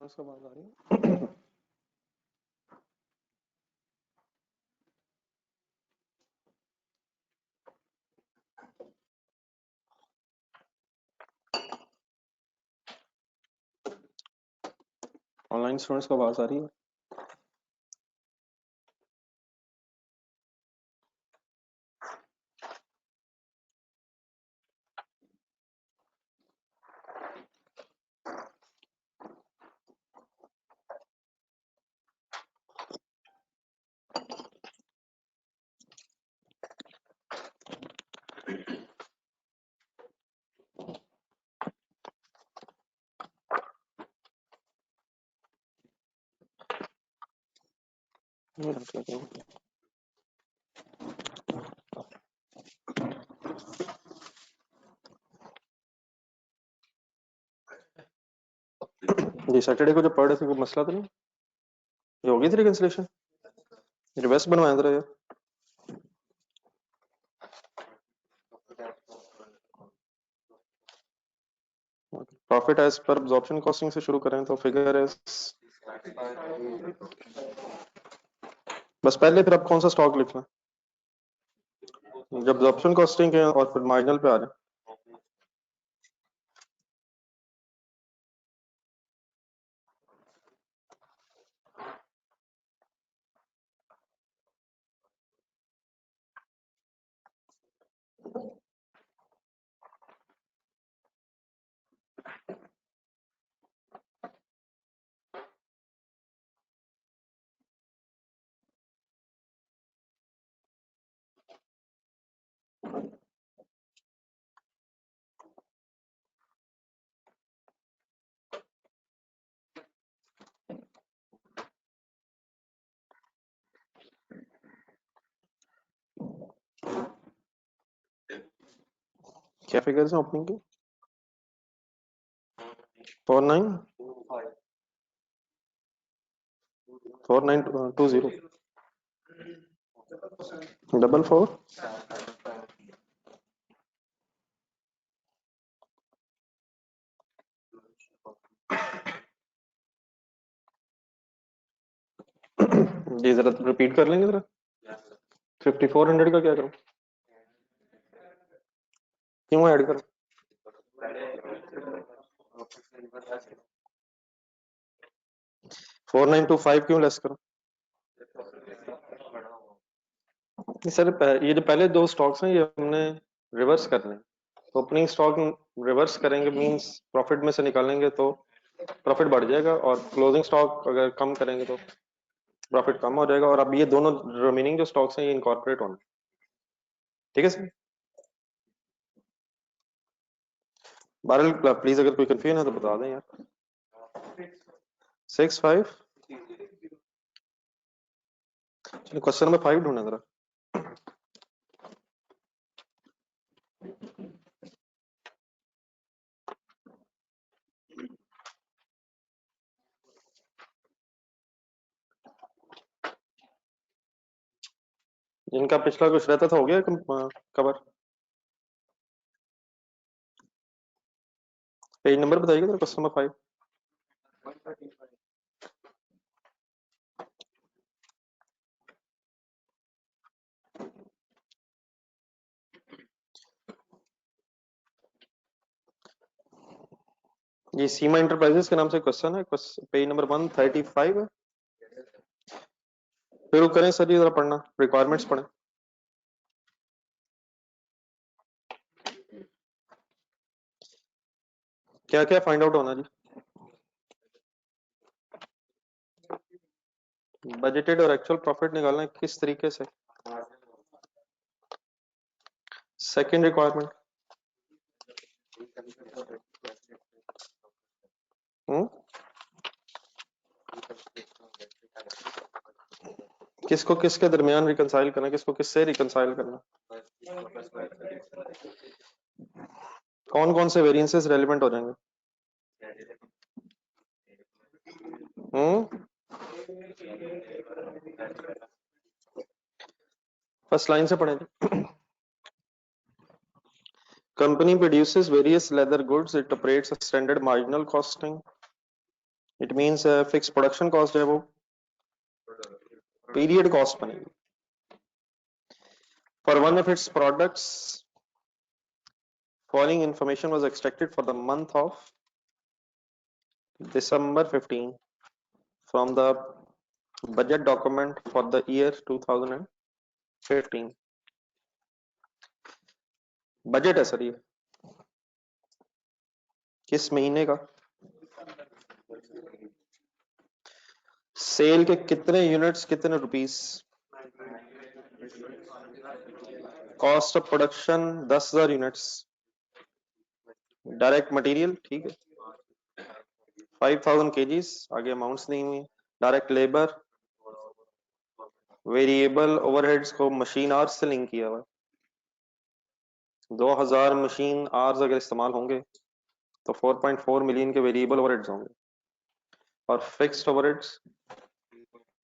उसका बात आ रही है। ऑनलाइन स्टूडेंट्स को आवाज आ रही है। ये रख लेते हैं। जी सैटरडे को जो पढ़ रहे थे वो मसला तो नहीं ये होगी थी रिकंसिलेशन रिवर्स बनवाया था यार। Profit as per absorption costing से शुरू करें तो फिगर है बस पहले फिर अब कौन सा स्टॉक लिखना जब अब्जॉर्प्शन कॉस्टिंग है और फिर मार्जिनल पे आ रहे क्या फिगर्स हैं ओपनिंग की 4920 44 जी जरा रिपीट कर लेंगे जरा 5400 का क्या करूं क्यों ऐड करूं 4925 क्यों लेस करूं सर ये जो पहले दो स्टॉक्स हैं ये हमने रिवर्स करने हैं ओपनिंग स्टॉक रिवर्स करेंगे मींस प्रॉफिट में से निकालेंगे तो प्रॉफिट बढ़ जाएगा और क्लोजिंग स्टॉक अगर कम करेंगे तो प्रॉफिट कम हो जाएगा और अब ये दोनों रिमेनिंग जो स्टॉक्स हैं ये इनकॉर्पोरेट होने ठीक है सर बहरहाल प्लीज अगर कोई कंफ्यूजन है तो बता दें यार 65 चलिए क्वेश्चन नंबर 5 ढूंढना जरा जिनका पिछला कुछ रहता था हो गया कवर पेज नंबर बताइएगा जरा क्वेश्चन नंबर 5 ये सीमा इंटरप्राइजेस के नाम से क्वेश्चन है पेज नंबर 135 है फिर करें सर ये जरा पढ़ना रिक्वायरमेंट्स पढ़ें क्या क्या फाइंड आउट होना जी बजटेड और एक्चुअल प्रॉफिट निकालना है किस तरीके से सेकंड रिक्वायरमेंट किसको किसके दरमियान रिकंसाइल करना किसको किससे रिकंसाइल करना कौन कौन से वेरिएंसेस रेलेवेंट हो जाएंगे फर्स्ट लाइन से पढ़ेंगे company produces various leather goods it operates a standard marginal costing it means fix production cost है वो पीरियड कॉस्ट बनेगी for one of its products following information was extracted for the month of December 15 from the budget document for the year 2015 budget है sir ये किस महीने का cell के कितने यूनिट्स कितने rupees cost of production 10,000 units direct material ठीक है 5,000 केजीज आगे अमाउंट्स नहीं हुई डायरेक्ट लेबर वेरिएबल ओवरहेड्स को मशीन आवर्स से लिंक किया हुआ 2,000 मशीन आवर्स अगर इस्तेमाल होंगे तो 4.4 मिलियन के वेरिएबल ओवरहेड्स होंगे और फिक्स्ड ओवरहेड्स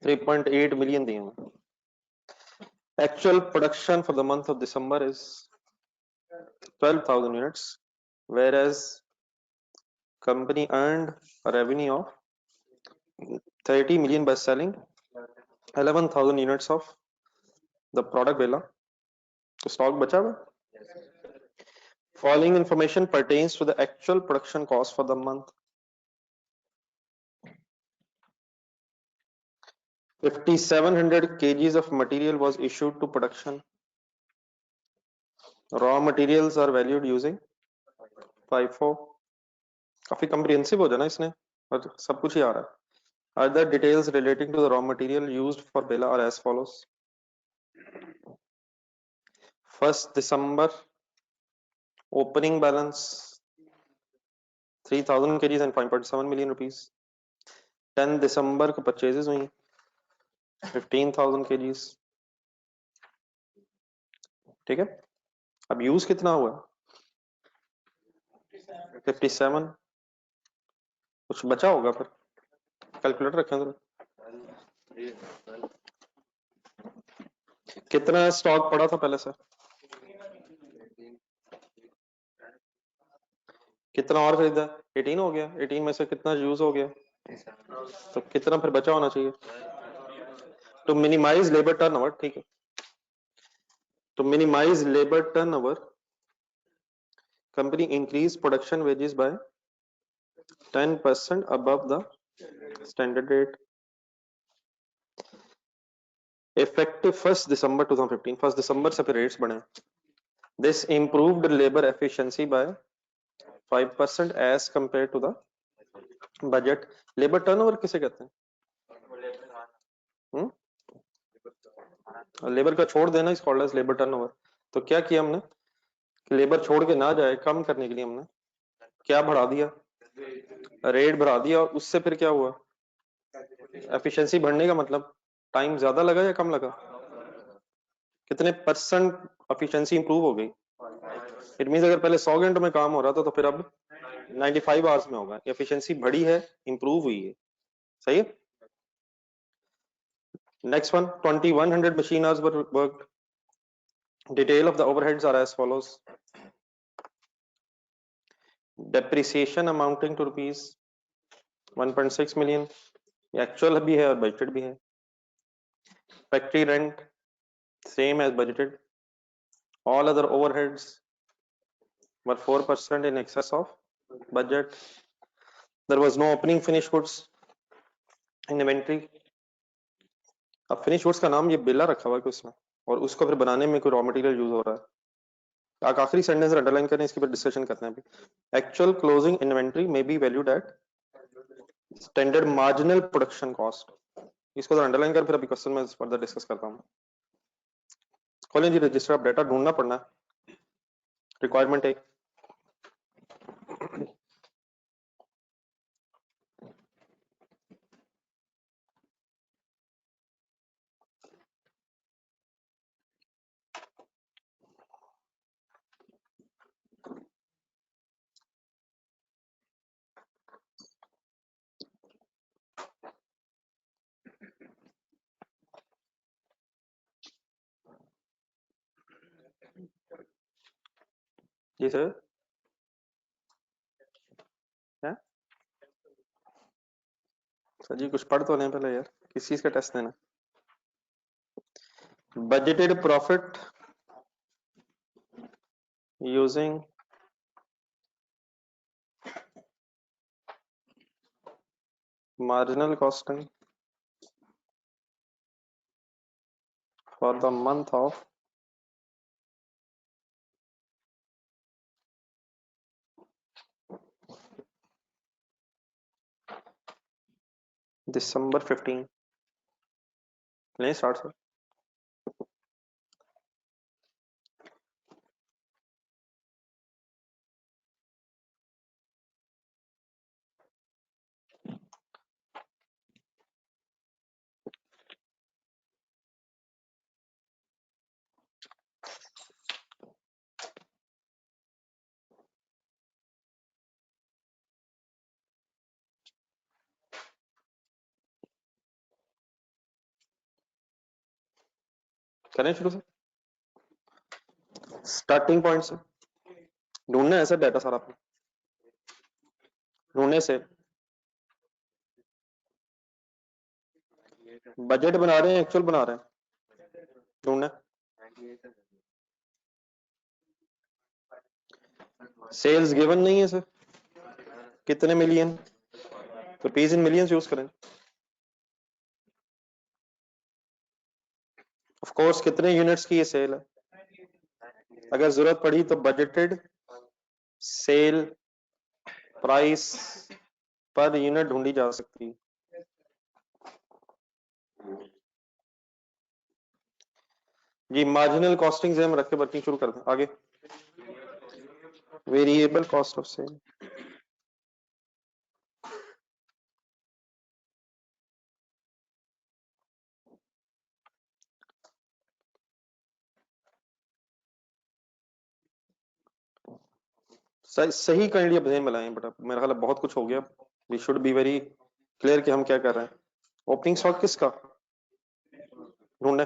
3.8 मिलियन दिए हुए actual production for the month of December is 12,000 units whereas company earned a revenue of 30 million by selling 11,000 units of the product बेला तो स्टॉक बचा हुआ following information pertains to the actual production cost for the month 5,700 kgs of material was issued to production raw materials are valued using FIFO काफी comprehensive हो जाना इसने और सब कुछ ही आ रहा है other details relating to the raw material used for Bella are as follows 1st December opening balance 3,000 kgs and 5.7 million rupees 10 December को purchases हुई 15,000 kgs ठीक है अब यूज कितना हुआ 57 कुछ बचा होगा फिर कैलकुलेटर रखें जरा कितना स्टॉक पड़ा था पहले से कितना और खरीदा 18 हो गया 18 में से कितना यूज हो गया तो कितना फिर बचा होना चाहिए तो मिनिमाइज लेबर टर्नओवर ठीक है तो minimise labour turnover company increase production wages by 10% above the standard rate effective 1st December 2015 1st December से फिर रेट्स बढ़े this improved labor efficiency by 5% as compared to the budget labor turnover किसे कहते हैं labour का छोड़ देना इस कॉल्ड एज लेबर टर्नओवर तो क्या किया हमने लेबर छोड़ के ना जाए कम करने के लिए हमने क्या बढ़ा दिया रेट बढ़ा दिया और उससे फिर क्या हुआ एफिशिएंसी बढ़ने का मतलब टाइम ज्यादा लगा या कम लगा कितने परसेंट एफिशिएंसी इंप्रूव हो गई इट मींस अगर पहले 100 घंटों में काम हो रहा था तो फिर अब 95 आवर्स में होगा एफिशिएंसी बढ़ी है इंप्रूव हुई है सही है next one 2100 machine hours were worked detail of the overheads are as follows depreciation amounting to rupees 1.6 million actual भी है और बजटेड भी है factory rent same as budgeted all other overheads were 4% in excess of budget there was no opening finished goods in inventory अब finish goods का नाम ये बिला रखा हुआ है उसमें और उसको फिर बनाने में कोई रॉ मटेरियल यूज हो रहा है आप आखिरी सेंटेंस अंडरलाइन करें इसके बाद डिस्कशन करते हैं अभी actual closing inventory may be valued at standard marginal production cost इसको अंडरलाइन कर फिर अभी क्वेश्चन में फर्दर डिस्कस करता हूँ कॉलेज जी रजिस्टर ऑफ डेटा ढूंढना पड़ना रिक्वायरमेंट एक जी सर सर जी कुछ पढ़ तो लें पहले यार, किस चीज का टेस्ट देना। Budgeted profit using marginal costing for the month of December 15। नहीं स्टार्ट सर। करें शुरू से, स्टार्टिंग पॉइंट से ढूंढना है सर डाटा सारा आपको, ढूंढने से। बजट बना रहे हैं एक्चुअल बना रहे हैं, ढूंढना। सेल्स गिवन नहीं है सर, कितने मिलियन, तो पीस इन मिलियंस यूज करें। ऑफ कोर्स कितने यूनिट्स की ये सेल है, अगर जरूरत पड़ी तो budgeted sale price per unit ढूंढी जा सकती है। जी मार्जिनल कॉस्टिंग से हम रख के वर्किंग शुरू कर दें आगे। वेरिएबल कॉस्ट ऑफ सेल, सही काइंडली अब ध्यान मिलाएं बेटा, मेरा ख्याल है बहुत कुछ हो गया। We should be very clear कि हम क्या कर रहे हैं। ओपनिंग स्टॉक किसका ढूंढे,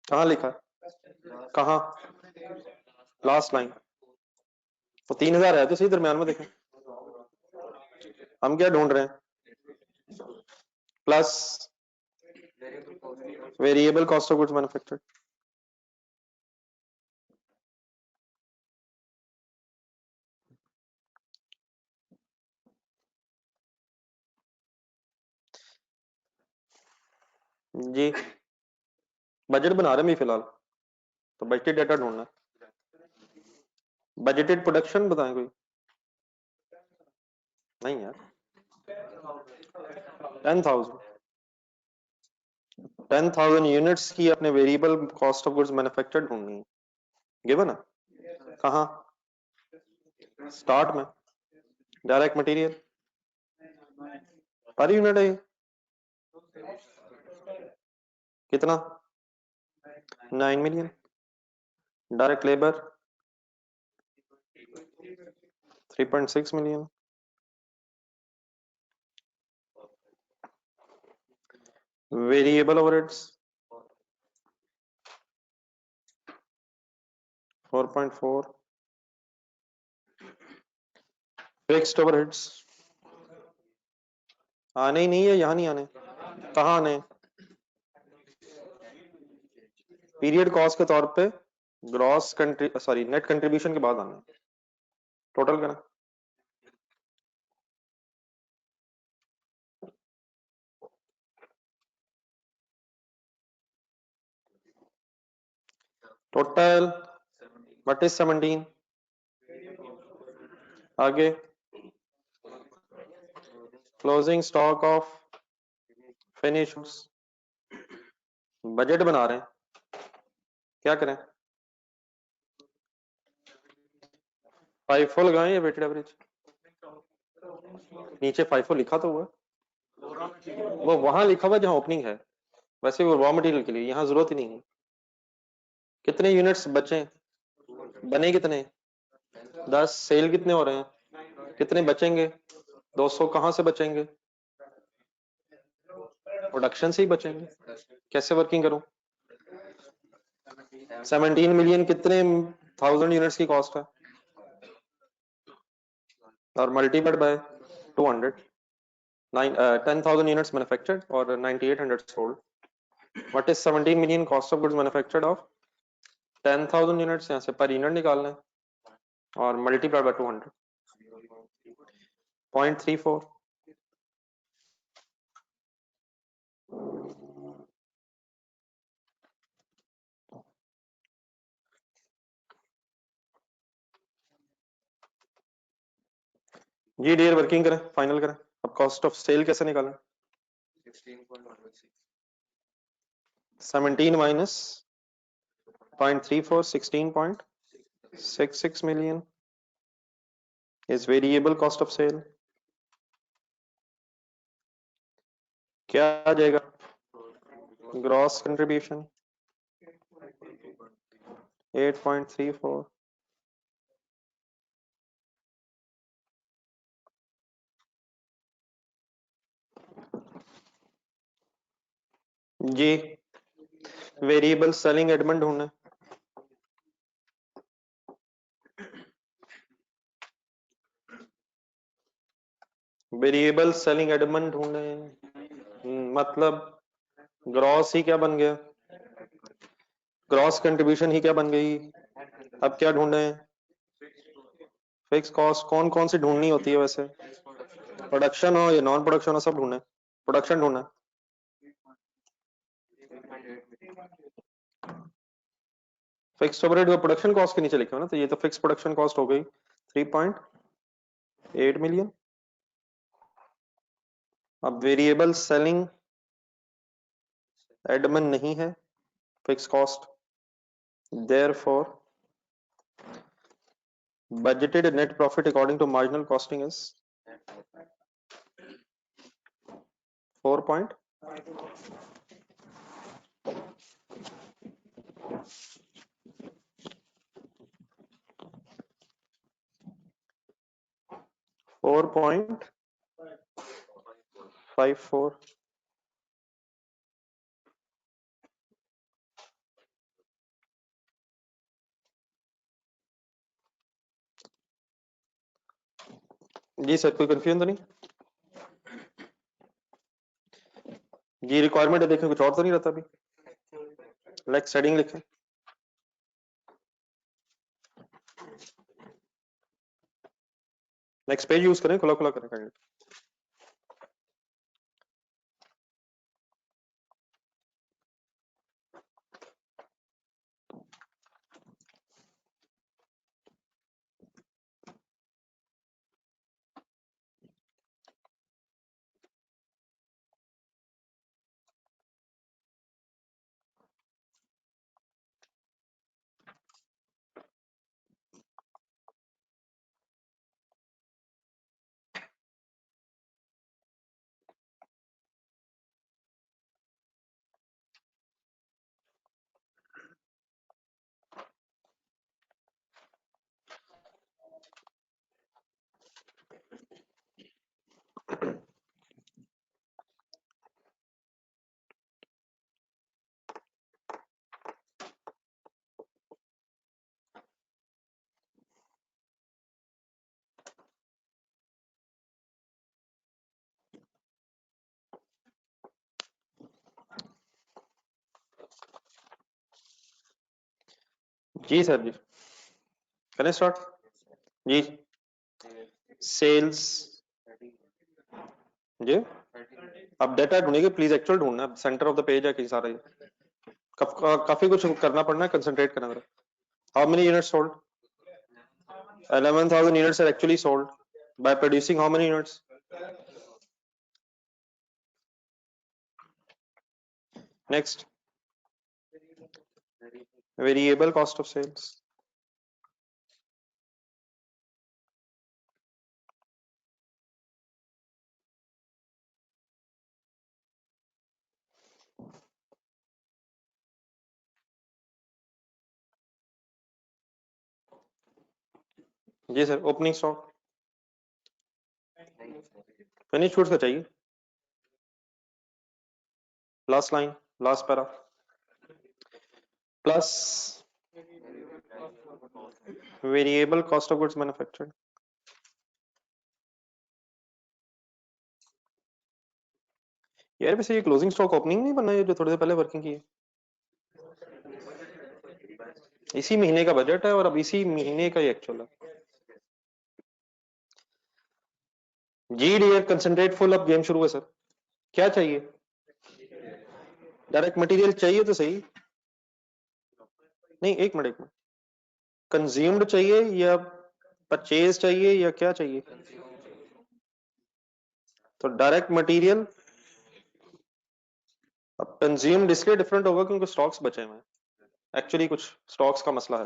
कहाँ लिखा है, कहाँ, लास्ट लाइन, तो 3000 है तो सही दरम्यान में देखें। हम क्या ढूंढ रहे हैं, plus variable cost of goods manufactured. जी बजट बना रहे हैं फिलहाल, तो बजटेड डाटा ढूंढना है। बजटेड प्रोडक्शन बताएं कोई, नहीं यार 10,000, 10,000 यूनिट्स की अपने variable cost of goods manufactured ढूंढनी है, गिवन है कहाँ, स्टार्ट में, डायरेक्ट मटेरियल पर यूनिट है कितना, 9 million, direct labour 3.6 million, variable overheads 4.4, fixed overheads आने ही नहीं है, यहाँ नहीं आने, कहाँ आने, पीरियड कॉस्ट के तौर पे ग्रॉस सॉरी नेट कंट्रीब्यूशन के बाद आना, टोटल करना। टोटल व्हाट इज 17, आगे closing stock of finish, budget बना रहे हैं, क्या करें, फाइफो लगाएं या वेटेड एवरेज, नीचे फाइफो लिखा तो हुआ, वो वहां लिखा हुआ जहां ओपनिंग है, वैसे वो रॉ मटेरियल के लिए यहाँ जरूरत ही नहीं है। कितने यूनिट्स बचे, बने कितने, 10, सेल कितने हो रहे हैं, कितने बचेंगे, 200, कहाँ से बचेंगे, प्रोडक्शन से ही बचेंगे। कैसे वर्किंग करूं, 17 मिलियन कितने 1000 यूनिट्स की कॉस्ट है, और मल्टीप्लाइड बाय 200, 10,000 units manufactured और 9,800 sold. What is 17 million cost of goods manufactured of 10,000 units? यहाँ से per unit निकालना है और multiplied by 200. 0.34. जी डियर वर्किंग करें, फाइनल करें. अब कॉस्ट ऑफ सेल कैसे निकालें? 17 minus 0.34, 16.66 million is variable cost of sale. क्या आ जाएगा? Gross contribution 8.34. जी वेरिएबल सेलिंग एडमंड ढूंढना है. वेरिएबल सेलिंग एडमंड ढूंढना है. मतलब ग्रॉस ही क्या बन गया? ग्रॉस कंट्रीब्यूशन ही क्या बन गई? अब क्या ढूंढना है? Fix cost. कौन कौन सी ढूंढनी होती है वैसे? प्रोडक्शन हो या नॉन प्रोडक्शन हो, सब ढूंढना है. प्रोडक्शन ढूंढना है. फिक्स ओवरहेड वो प्रोडक्शन कॉस्ट के नीचे लिखे हो ना, तो ये तो फिक्स प्रोडक्शन कॉस्ट हो गई 3.8 मिलियन. अब वेरिएबल सेलिंग एडमन नहीं है fix cost, therefore budgeted net profit according to marginal costing is 4 point 4.54. Ji sir कोई कंफ्यूजन तो नहीं? जी रिक्वायरमेंट देखें कुछ और तो नहीं रहता अभी. नेक्स्ट हेडिंग लिखें. नेक्स्ट पेज यूज करें, खुला खुला करें. जी सर जी करें स्टार्ट. जी सेल्स. जी अब डाटा ढूंढेंगे प्लीज, एक्चुअल ढूंढना. सेंटर ऑफ द पेज है कहीं सारा ये. काफी कुछ करना पड़ना है, कंसंट्रेट करना है. How many units sold? 11,000 units are actually sold by producing how many units? Next, variable cost of sales. जी sir opening stock. Finish goods का चाहिए. Last line, last para. Plus variable cost of goods manufactured. यार वैसे ये closing stock opening नहीं बनना है जो थोड़ी देर पहले वर्किंग की है? इसी महीने का बजट है और अब इसी महीने का ही एक्चुअल है। जी डियर कंसंट्रेट फुल, अब गेम शुरू है सर। क्या चाहिए? डायरेक्ट मटेरियल चाहिए तो सही। नहीं, एक मिनट। कंज्यूम्ड चाहिए या परचेज चाहिए या क्या चाहिए? तो डायरेक्ट मटेरियल। अब कंज्यूम्ड इसलिए डिफरेंट होगा क्योंकि स्टॉक्स बचे हुए हैं, एक्चुअली कुछ स्टॉक्स का मसला है,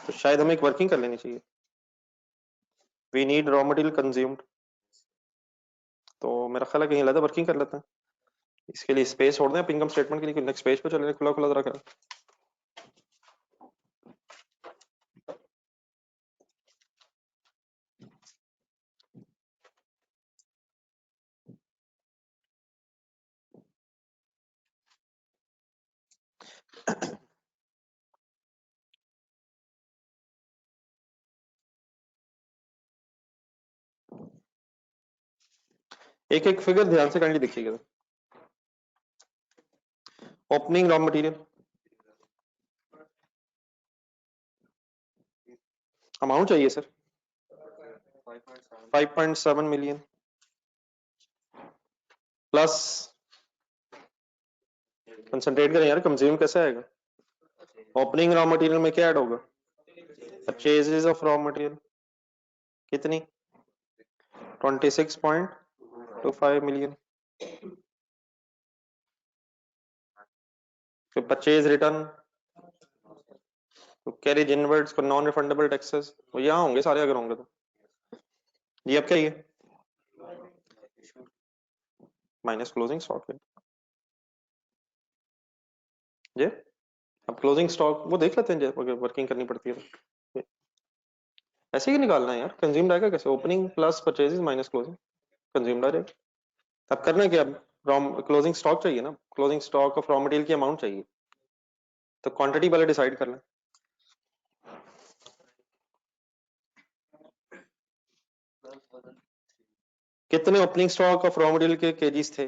तो शायद हमें एक वर्किंग कर लेनी चाहिए। We need raw material consumed, तो मेरा ख्याल है कहीं अलग वर्किंग कर लेते हैं। इसके लिए स्पेस छोड़ दें इनकम स्टेटमेंट के लिए, नेक्स्ट पेज पे चले, खुला खुला जरा करें। एक एक फिगर ध्यान से काइंडली देखिएगा। ओपनिंग रॉ मटेरियल अमाउंट चाहिए सर 5.7 मिलियन प्लस। कंसंट्रेट करें यार, कंज्यूम कैसे आएगा? ओपनिंग रॉ मटेरियल में क्या ऐड होगा? परचेजेस ऑफ रॉ मटेरियल कितनी? 26.25 मिलियन। फिर परचेज रिटर्न, तो carriage inwards for non refundable taxes, वो यहाँ होंगे सारे अगर होंगे तो। ये अब क्या ये माइनस क्लोजिंग स्टॉक है ये। अब क्लोजिंग स्टॉक वो देख लेते हैं अगर वर्किंग करनी पड़ती है तो। ऐसे ही निकालना है यार, कंज्यूम आएगा कैसे? Opening plus purchases minus closing, consume आएगा। अब करना क्या? क्लोजिंग स्टॉक चाहिए ना, closing stock of raw material की अमाउंट चाहिए, तो क्वांटिटी पहले डिसाइड कर लें। कितने opening stock of raw material के केजीज थे?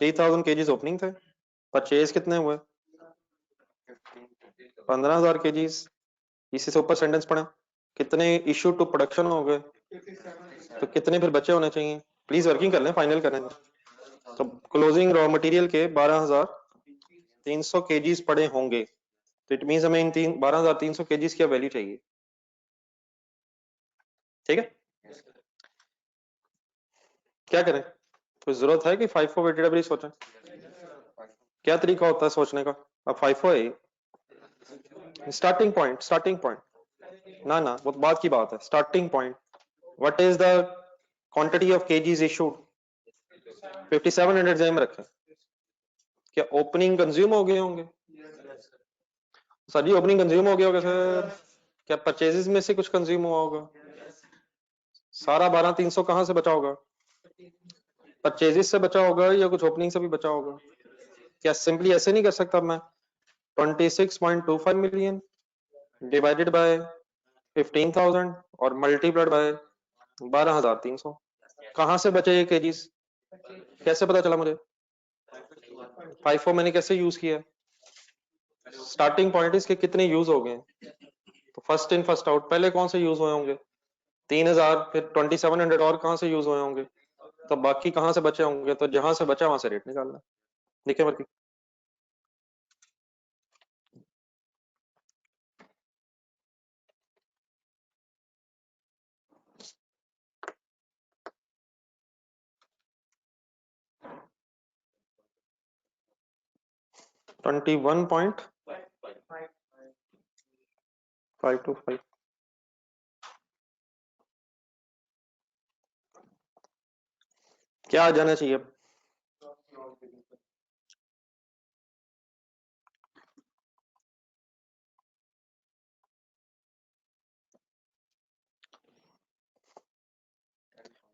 3000 केजीज ओपनिंग थे। परचेज कितने हुए? 15,000 केजीज। इसी से ऊपर सेंटेंस पढ़ा, कितने इशू टू प्रोडक्शन हो गए, तो कितने फिर बचे होने चाहिए? प्लीज वर्किंग कर लें, फाइनल करें। तो क्लोजिंग रॉ मटेरियल के 12,300 केजीज पड़े होंगे, तो इट मींस हमें इन 12,300 केजीज की वैल्यू चाहिए। ठीक है, क्या करें? कोई जरूरत है कि 5 वेटेड एवरेज सोचें? क्या तरीका होता है सोचने का? अब 5 है स्टार्टिंग पॉइंट, स्टार्टिंग पॉइंट ना ना, वो बात की बात है, starting point. What is the quantity of kgs issued? 5700 जेम रखें। क्या ओपनिंग कंज्यूम हो गए होंगे? सर जी ओपनिंग कंज्यूम हो गया होगा सर। क्या परचेजेस में से कुछ कंज्यूम हुआ होगा? सारा 12,300 कहां से बचा होगा? परचेजेस से बचा होगा या कुछ ओपनिंग से भी बचा होगा? क्या सिंपली ऐसे नहीं कर सकता मैं 26.25 मिलियन डिवाइडेड बाय 15,000 और मल्टीप्लाइड बाय 12,300? कहां से बचे ये केजीज? कैसे पता चला मुझे? 5 मैंने कैसे यूज किया? स्टार्टिंग पॉइंट इसके कितने यूज हो गए, तो फर्स्ट इन फर्स्ट आउट, पहले कौन से यूज हुए होंगे? 3,000, फिर 2700 और कहां से यूज हुए होंगे, तो बाकी कहां से बचे होंगे, तो जहां से बचा वहां से रेट निकालना। देखिए वर्की 21.525 क्या आ जाना चाहिए?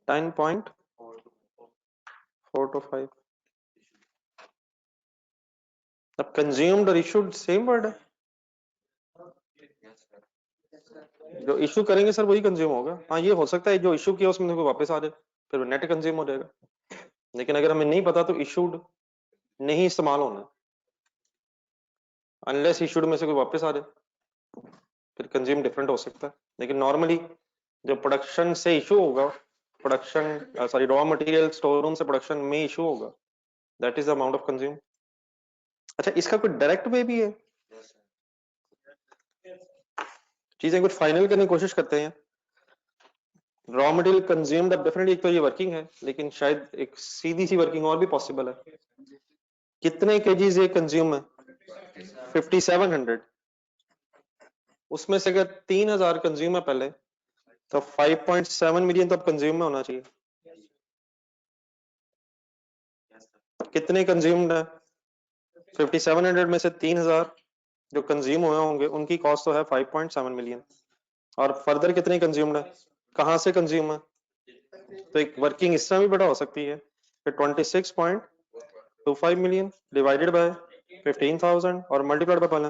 10.425। अब कंज्यूम्ड और इशूड सेम वर्ड है, जो इशू करेंगे सर वही कंज्यूम होगा। हाँ ये हो सकता है जो इशू किया उसमें को वापस आ जाए, फिर नेट कंज्यूम हो जाएगा। लेकिन अगर हमें नहीं पता तो इशूड नहीं इस्तेमाल होना, अनलेस इशूड में से कोई वापस आ जाए, फिर कंज्यूम डिफरेंट हो सकता है। लेकिन नॉर्मली जो प्रोडक्शन से इशू होगा, production sorry raw material store room से प्रोडक्शन में इशू होगा, that is the amount of consume. अच्छा, इसका कोई डायरेक्ट वे भी है? चीजें कुछ फाइनल करने की कोशिश करते हैं। रॉ मटेरियल कंज्यूम्ड, अब डेफिनेटली एक तो ये वर्किंग है, लेकिन शायद एक सीधी सी वर्किंग और भी पॉसिबल है। कितने केजीज ये कंज्यूम है? 5700। उसमें से अगर 3000 कंज्यूम है पहले, तो 5.7 मिलियन तो अब कंज्यूम में होना चाहिए। कितने कंज्यूम्ड है? 5700 में से 3000 जो कंज्यूम हुए होंगे उनकी कॉस्ट तो है 5.7 मिलियन। और फर्दर कितने कंज्यूम्ड है, कहां से कंज्यूम है? तो एक वर्किंग इस तरह भी बड़ा हो सकती है कि 26.25 मिलियन डिवाइडेड बाय 15,000 और मल्टीप्लाइड बाय पहले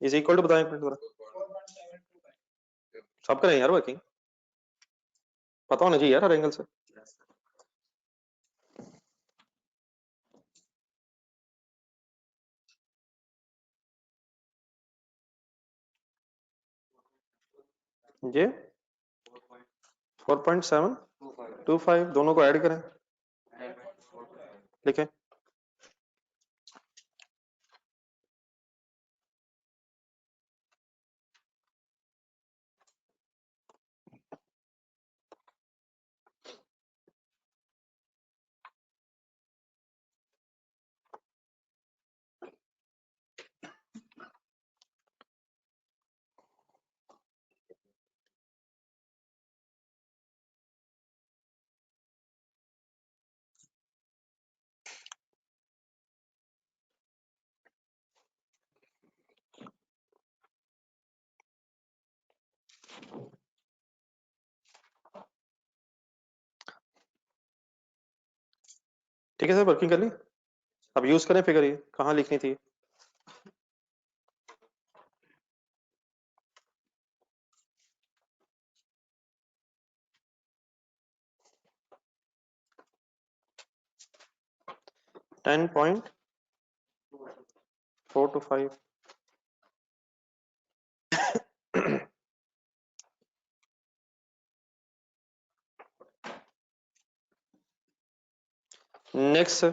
इज इक्वल टू, बताएं एक मिनट जरा, सब करें यार, वर्किंग पता होना चाहिए यार हर एंगल से। ये 4.725 दोनों को ऐड करें, लिखें। ठीक है सर, वर्किंग कर ली। अब यूज करें फिगर, ये कहाँ लिखनी थी? Ten point 425। Next,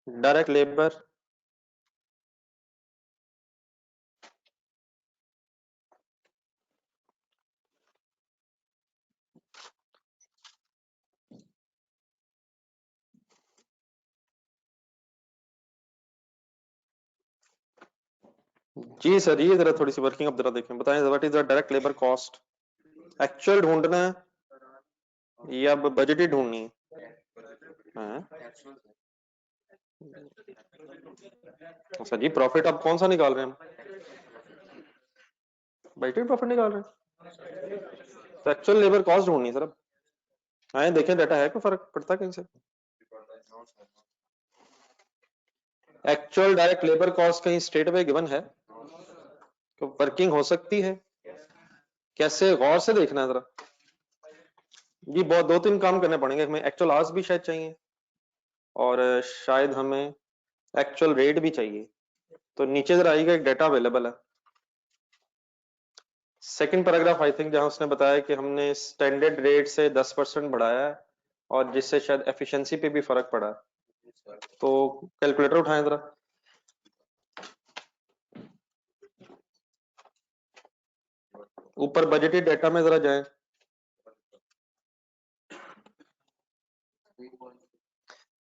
direct labour. जी सर, ये जरा थोड़ी सी वर्किंग अब जरा देखें, बताएं what is the direct labour cost. Actual ढूंढना है या बजटेड ढूंढनी है? अच्छा जी, प्रॉफिट अब कौन सा निकाल रहे हैं हम? बजटेड प्रॉफिट निकाल रहे हैं, तो एक्चुअल लेबर कॉस्ट ढूंढनी है सर। अब आए देखें डाटा है, कोई फर्क पड़ता है कहीं से? एक्चुअल डायरेक्ट लेबर कॉस्ट कहीं स्ट्रेट अवे गिवन है तो वर्किंग हो सकती है? कैसे, गौर से देखना है जरा जी। बहुत दो तीन काम करने पड़ेंगे, हमें एक्चुअल आवर्स भी शायद चाहिए और शायद हमें एक्चुअल रेट भी चाहिए। तो नीचे जरा आइएगा, एक डाटा अवेलेबल है, सेकंड पैराग्राफ आई थिंक, जहां उसने बताया कि हमने स्टैंडर्ड रेट से 10% बढ़ाया है और जिससे शायद एफिशिएंसी पे भी फर्क पड़ा है। तो कैलकुलेटर उठाएं जरा, ऊपर बजटेड डाटा में जरा जाएं।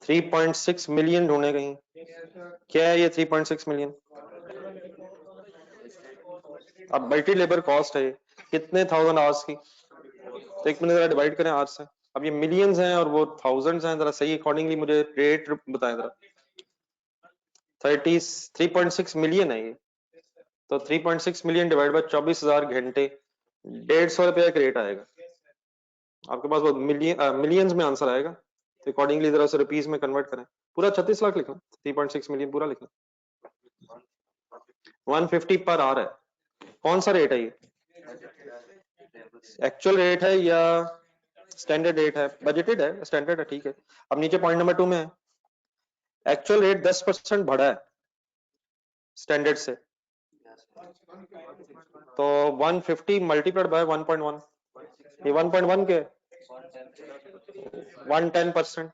3.6 मिलियन ढूंढे कहीं, क्या है ये 3.6 मिलियन? अब मल्टी लेबर कॉस्ट है, कितने थाउजेंड आवर्स की, तो एक मिनट जरा डिवाइड करें आवर्स से। अब ये मिलियंस हैं और वो थाउजेंड्स हैं, जरा सही अकॉर्डिंगली मुझे रेट बताएं जरा। 3.6 मिलियन है ये, तो 3.6 मिलियन डिवाइड बाय 24,000 घंटे, 150 रुपया का रेट आएगा आपके पास। वो मिलियंस में आंसर आएगा, तो अकॉर्डिंगली जरा उसे रुपीस में कन्वर्ट करें। पूरा 36 लाख लिखना, 3.6 मिलियन पूरा लिखना। 150 पर आवर है, कौन सा रेट है ये? एक्चुअल रेट है या स्टैंडर्ड रेट है, बजटेड है, स्टैंडर्ड है, ठीक है। अब नीचे पॉइंट नंबर 2 में है, एक्चुअल रेट 10% बढ़ा है स्टैंडर्ड से, तो 150 मल्टीप्लाइड बाय 1.1, ये 1.1 के 110%,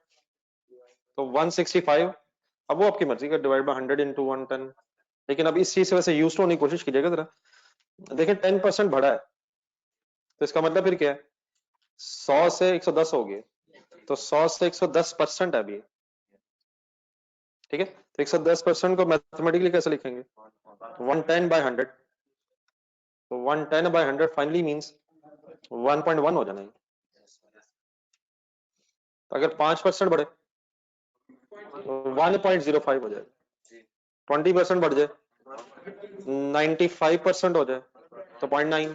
तो 165। अब वो आपकी मर्जी का, डिवाइड बाय 100 इंटू 110। लेकिन अब इस चीज से वैसे यूज होने की कोशिश कीजिएगा जरा। देखिए 10% बढ़ा है, तो इसका मतलब फिर क्या है, 100 से 110 हो गए, तो 100 से 110% है अभी, ठीक है। तो 110% को मैथमेटिकली कैसे लिखेंगे, 110 बाय 100, तो 110 बाय 100 फाइनली मींस 1.1 हो जाना है। तो अगर 5% बढ़े तो 1.05 हो जाए, 20% बढ़ जाए 95% हो जाए तो 0.9,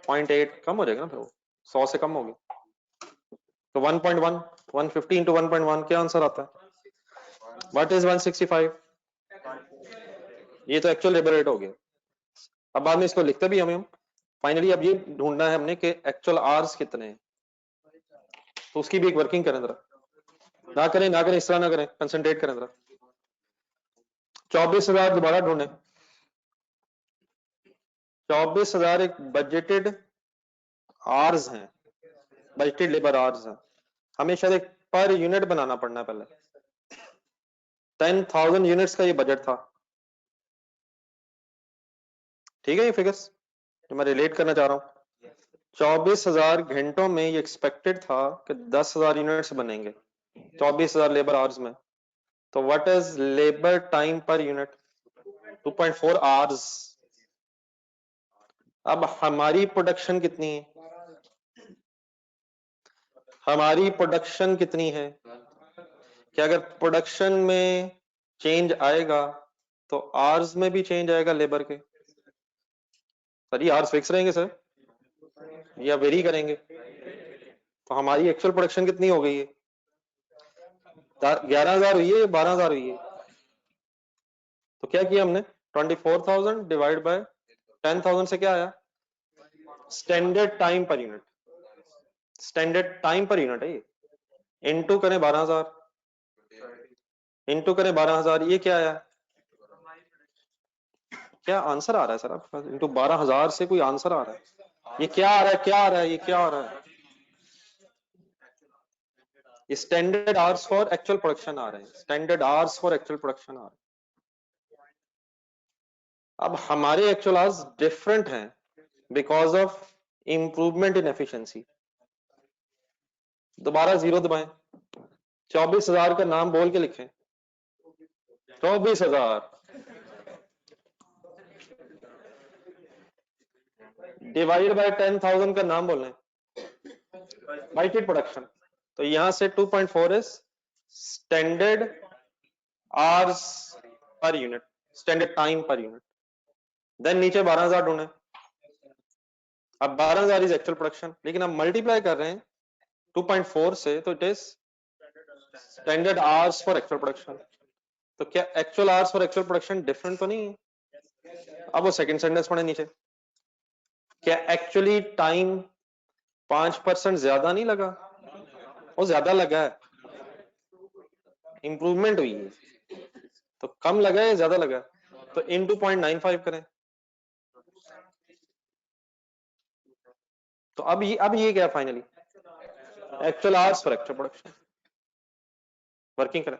0.8 कम हो जाएगा ना, फिर वो 100 से कम होगी, तो 1.1, 150 इंटू 1.1 क्या आंसर आता है, व्हाट इज 165, ये तो एक्चुअल लेबर रेट हो गया। अब बाद में इसको लिखते भी हमें हम फाइनली, अब ये ढूंढना है हमने कि एक्चुअल आवर्स कितने हैं, तो उसकी भी एक वर्किंग करें जरा, ना करें इस तरह ना करें, कंसंट्रेट करें जरा। 24,000 दोबारा ढूंढे, 24,000 एक बजटेड आवर्स हैं, बजटेड लेबर आवर्स हैं। हमें शायद एक पर यूनिट बनाना पड़ना है पहले, 10,000 यूनिट्स का ये बजट था, ठीक है। ये फिगर्स जो मैं रिलेट करना चाह रहा हूँ, 24,000 घंटों में ये एक्सपेक्टेड था कि 10,000 यूनिट्स बनेंगे 24,000 लेबर आवर्स में, तो what is labour time per unit, 2.4 hours. अब हमारी प्रोडक्शन कितनी है, हमारी प्रोडक्शन कितनी है, कि अगर प्रोडक्शन में चेंज आएगा तो आवर्स में भी चेंज आएगा लेबर के। सर ये आवर्स फिक्स रहेंगे सर या वेरी करेंगे, तो हमारी एक्चुअल प्रोडक्शन कितनी हो गई है, 11,000 हुई है या 12,000 हुई है, तो क्या किया हमने, 24,000 डिवाइड बाय 10,000 से क्या आया, standard time per unit, standard time per unit है ये, इनटू करें 12,000, इनटू करें 12,000, ये क्या आया, क्या आंसर आ रहा है सर आपके पास, इनटू 12,000 से कोई आंसर आ रहा है, ये क्या आ रहा है, क्या आ रहा है, ये क्या आ रहा है, standard hours for actual production आ रहे हैं, standard hours for actual production आ रहे हैं। अब हमारे एक्चुअल आवर्स डिफरेंट हैं because of improvement in efficiency. दोबारा जीरो दबाएं, 24,000 का नाम बोल के लिखें, 24,000 डिवाइड बाय 10,000 का नाम बोलना है, बाइटेड प्रोडक्शन, तो यहां से 2.4 is standard hours per unit, standard time per unit. Then नीचे 12,000 ढूंढे, अब 12,000 इज एक्चुअल प्रोडक्शन, लेकिन अब मल्टीप्लाई कर रहे हैं 2.4 से, तो it is standard hours for actual production. तो क्या actual hours for actual production different तो नहीं है। अब वो सेकंड सेंटेंस पढ़े नीचे, क्या एक्चुअली टाइम 5% ज्यादा नहीं लगा, वो ज्यादा लगा है, इंप्रूवमेंट हुई है, तो कम लगा है ज्यादा लगा, तो इनटू 0.95 करें, तो अब ये क्या finally, actual hours for actual production, working करें,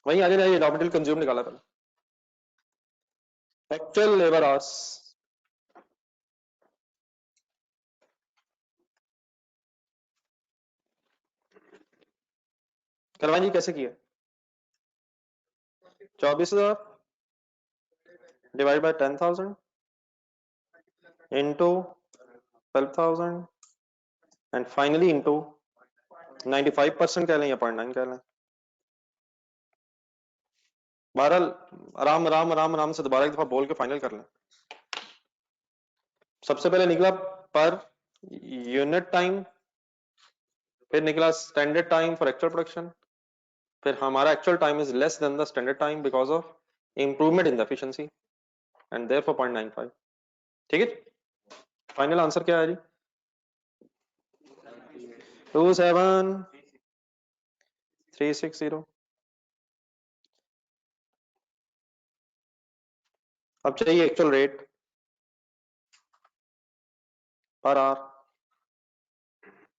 वही आगे जाइए, रॉ मटेरियल कंज्यूम निकाला पहले, एक्चुअल लेबर आवर्स, करवाएं जी, कैसे किया, 24,000 divide by 10,000 into 12,000 and finally into 95% कह लें या 0.9 कह लें। बहरहाल आराम आराम आराम आराम से दोबारा एक दफा बोल के फाइनल कर लें। सबसे पहले निकला पर यूनिट टाइम, फिर निकला standard time for actual production, फिर हमारा actual time is less than the standard time because of improvement in the efficiency and therefore 0.95. ठीक है, फाइनल आंसर क्या है जी? 27360. अब चाहिए एक्चुअल रेट पर आवर,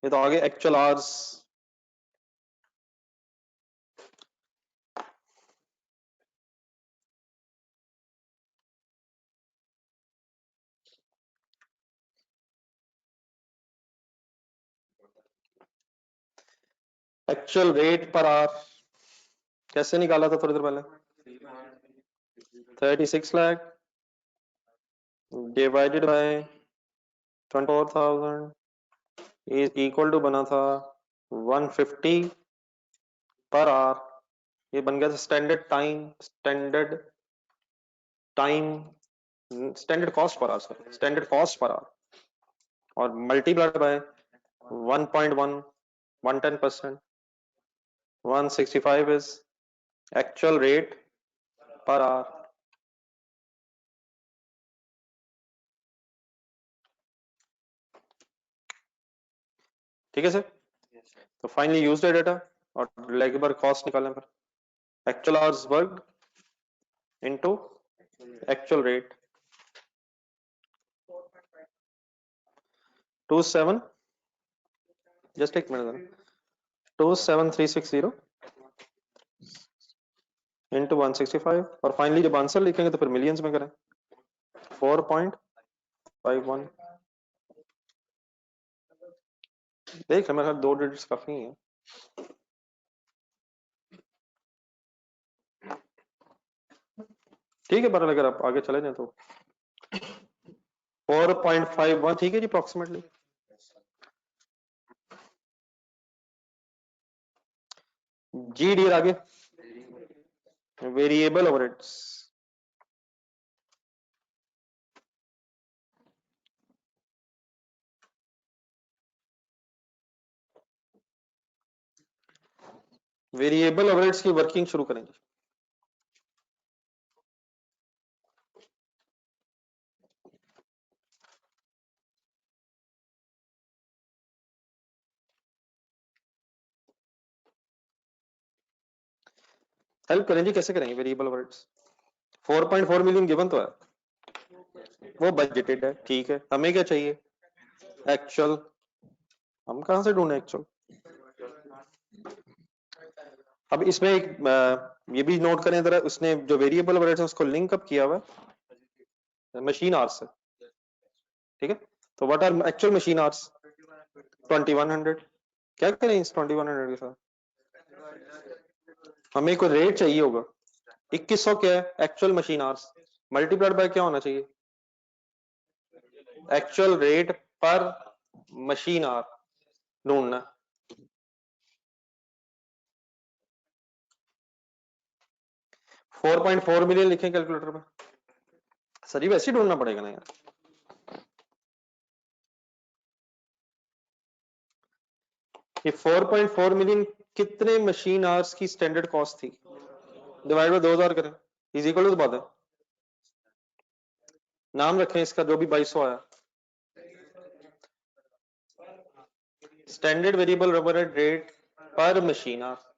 ये तो आगे actual hours, actual rate per hour कैसे निकाला था थोड़ी देर पहले? 36 lakh divided by 24,000 is equal to बना था 150 पर आवर. ये बन गया था standard time, standard cost per hour, sorry standard cost per hour, और multiplied by 1.1 110%. 165 is actual rate per hour. ठीक है सर, तो फाइनली यूज्ड डेटा और लेबर कॉस्ट निकालें फिर. Actual hours work into actual rate. 27, just एक minute, 27360 into 165, और finally जब आंसर लिखेंगे तो फिर मिलियंस में करें. 4.51. देख मेरे साथ 2 डिजिट्स काफी है. ठीक है, पर अगर आप आगे चले जाए तो 4.51 ठीक है जी अप्रोक्सीमेटली. जी डी आगे वेरिएबल ओवरहेड्स. वेरिएबल ओवरहेड्स की वर्किंग शुरू करेंगे. हेल्प करें जी, कैसे करेंगे वेरिएबल ओवरहेड्स? 4.4 मिलियन गिवन तो है, वो बजटेड है, ठीक है. हमें क्या चाहिए? एक्चुअल. हम कहां से ढूंढे एक्चुअल? अब इसमें एक ये भी नोट करें जरा, उसने जो वेरिएबल ओवरहेड्स है उसको लिंक अप किया हुआ मशीन आवर्स से. ठीक है, तो what are actual machine hours? 2100. क्या करें इस 2100 के साथ? हमें कोई रेट चाहिए होगा. 2100 क्या है? Actual machine hours multiplied by क्या होना चाहिए? एक्चुअल रेट पर मशीन आवर ढूंढना. 4.4 मिलियन लिखें कैलकुलेटर में. सर ये वैसे ही ढूंढना पड़ेगा ना यार. ये 4.4 मिलियन कितने मशीन आवर्स की स्टैंडर्ड कॉस्ट थी? डिवाइड बाय 2000 करें, इज इक्वल टू बात है. नाम रखें इसका जो भी 2200 आया. स्टैंडर्ड वेरिएबल ओवरहेड रेट पर मशीन आवर.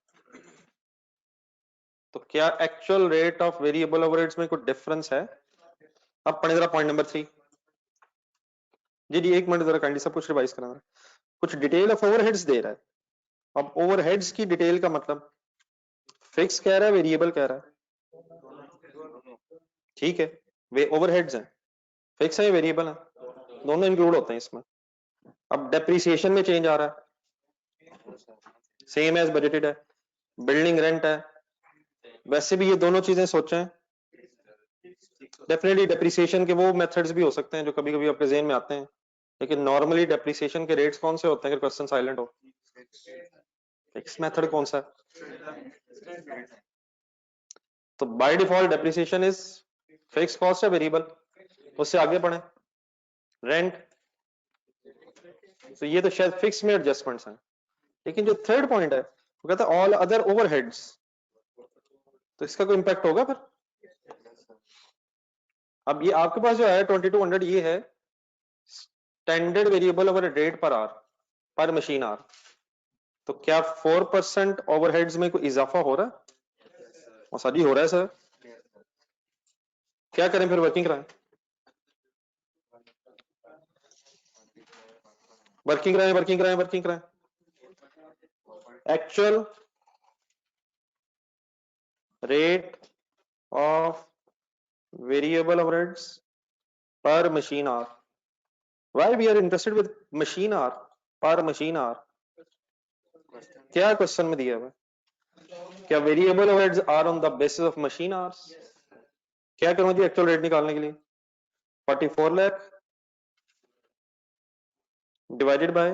तो क्या actual rate of variable overheads में कोई डिफरेंस है? अब पढ़े जरा पॉइंट नंबर 3. जी जी एक मिनट जरा काइंडली सब कुछ रिवाइज करना. कुछ डिटेल ऑफ ओवरहेड्स दे रहा है. अब ओवरहेड्स की डिटेल का मतलब फिक्स कह रहा है, वेरिएबल कह रहा है. ठीक है, वे ओवरहेड्स हैं, फिक्स है, वेरिएबल है, दोनों इंक्लूड होते हैं इसमें. अब डेप्रिसिएशन में चेंज आ रहा है, सेम एज बजटेड है. बिल्डिंग रेंट है, वैसे भी ये दोनों चीजें सोचें. डेफिनेटली डेप्रिसिएशन के वो मेथड्स भी हो सकते हैं जो कभी कभी आपके जेहन में आते हैं, लेकिन नॉर्मली डेप्रिसिएशन के रेट्स कौन से होते हैं? अगर क्वेश्चन साइलेंट हो, फिक्स मेथड कौन सा? तो by default depreciation is fix cost है, वेरिएबल. उससे आगे बढ़े, रेंट. तो ये तो शायद फिक्स में एडजस्टमेंट्स हैं, लेकिन जो थर्ड पॉइंट है वो कहता है ऑल अदर ओवरहेड्स. तो इसका कोई इंपैक्ट होगा फिर? अब ये आपके पास जो है 2200, ये है standard variable over rate per our, पर मशीन आवर। तो क्या 4% ओवरहेड्स में कोई इजाफा हो रहा है? और सर जी हो रहा है सर। क्या करें फिर, वर्किंग कराएं? वर्किंग कराएं, वर्किंग कराएं, वर्किंग कराएं। Actual rate of variable overheads per machine hour. Why we are interested with machine hour, per machine hour? क्या क्वेश्चन में दिया है? क्या variable overheads are on the basis of machine hours? क्या करूं जी एक्चुअल रेट निकालने के लिए? 44 lakh divided by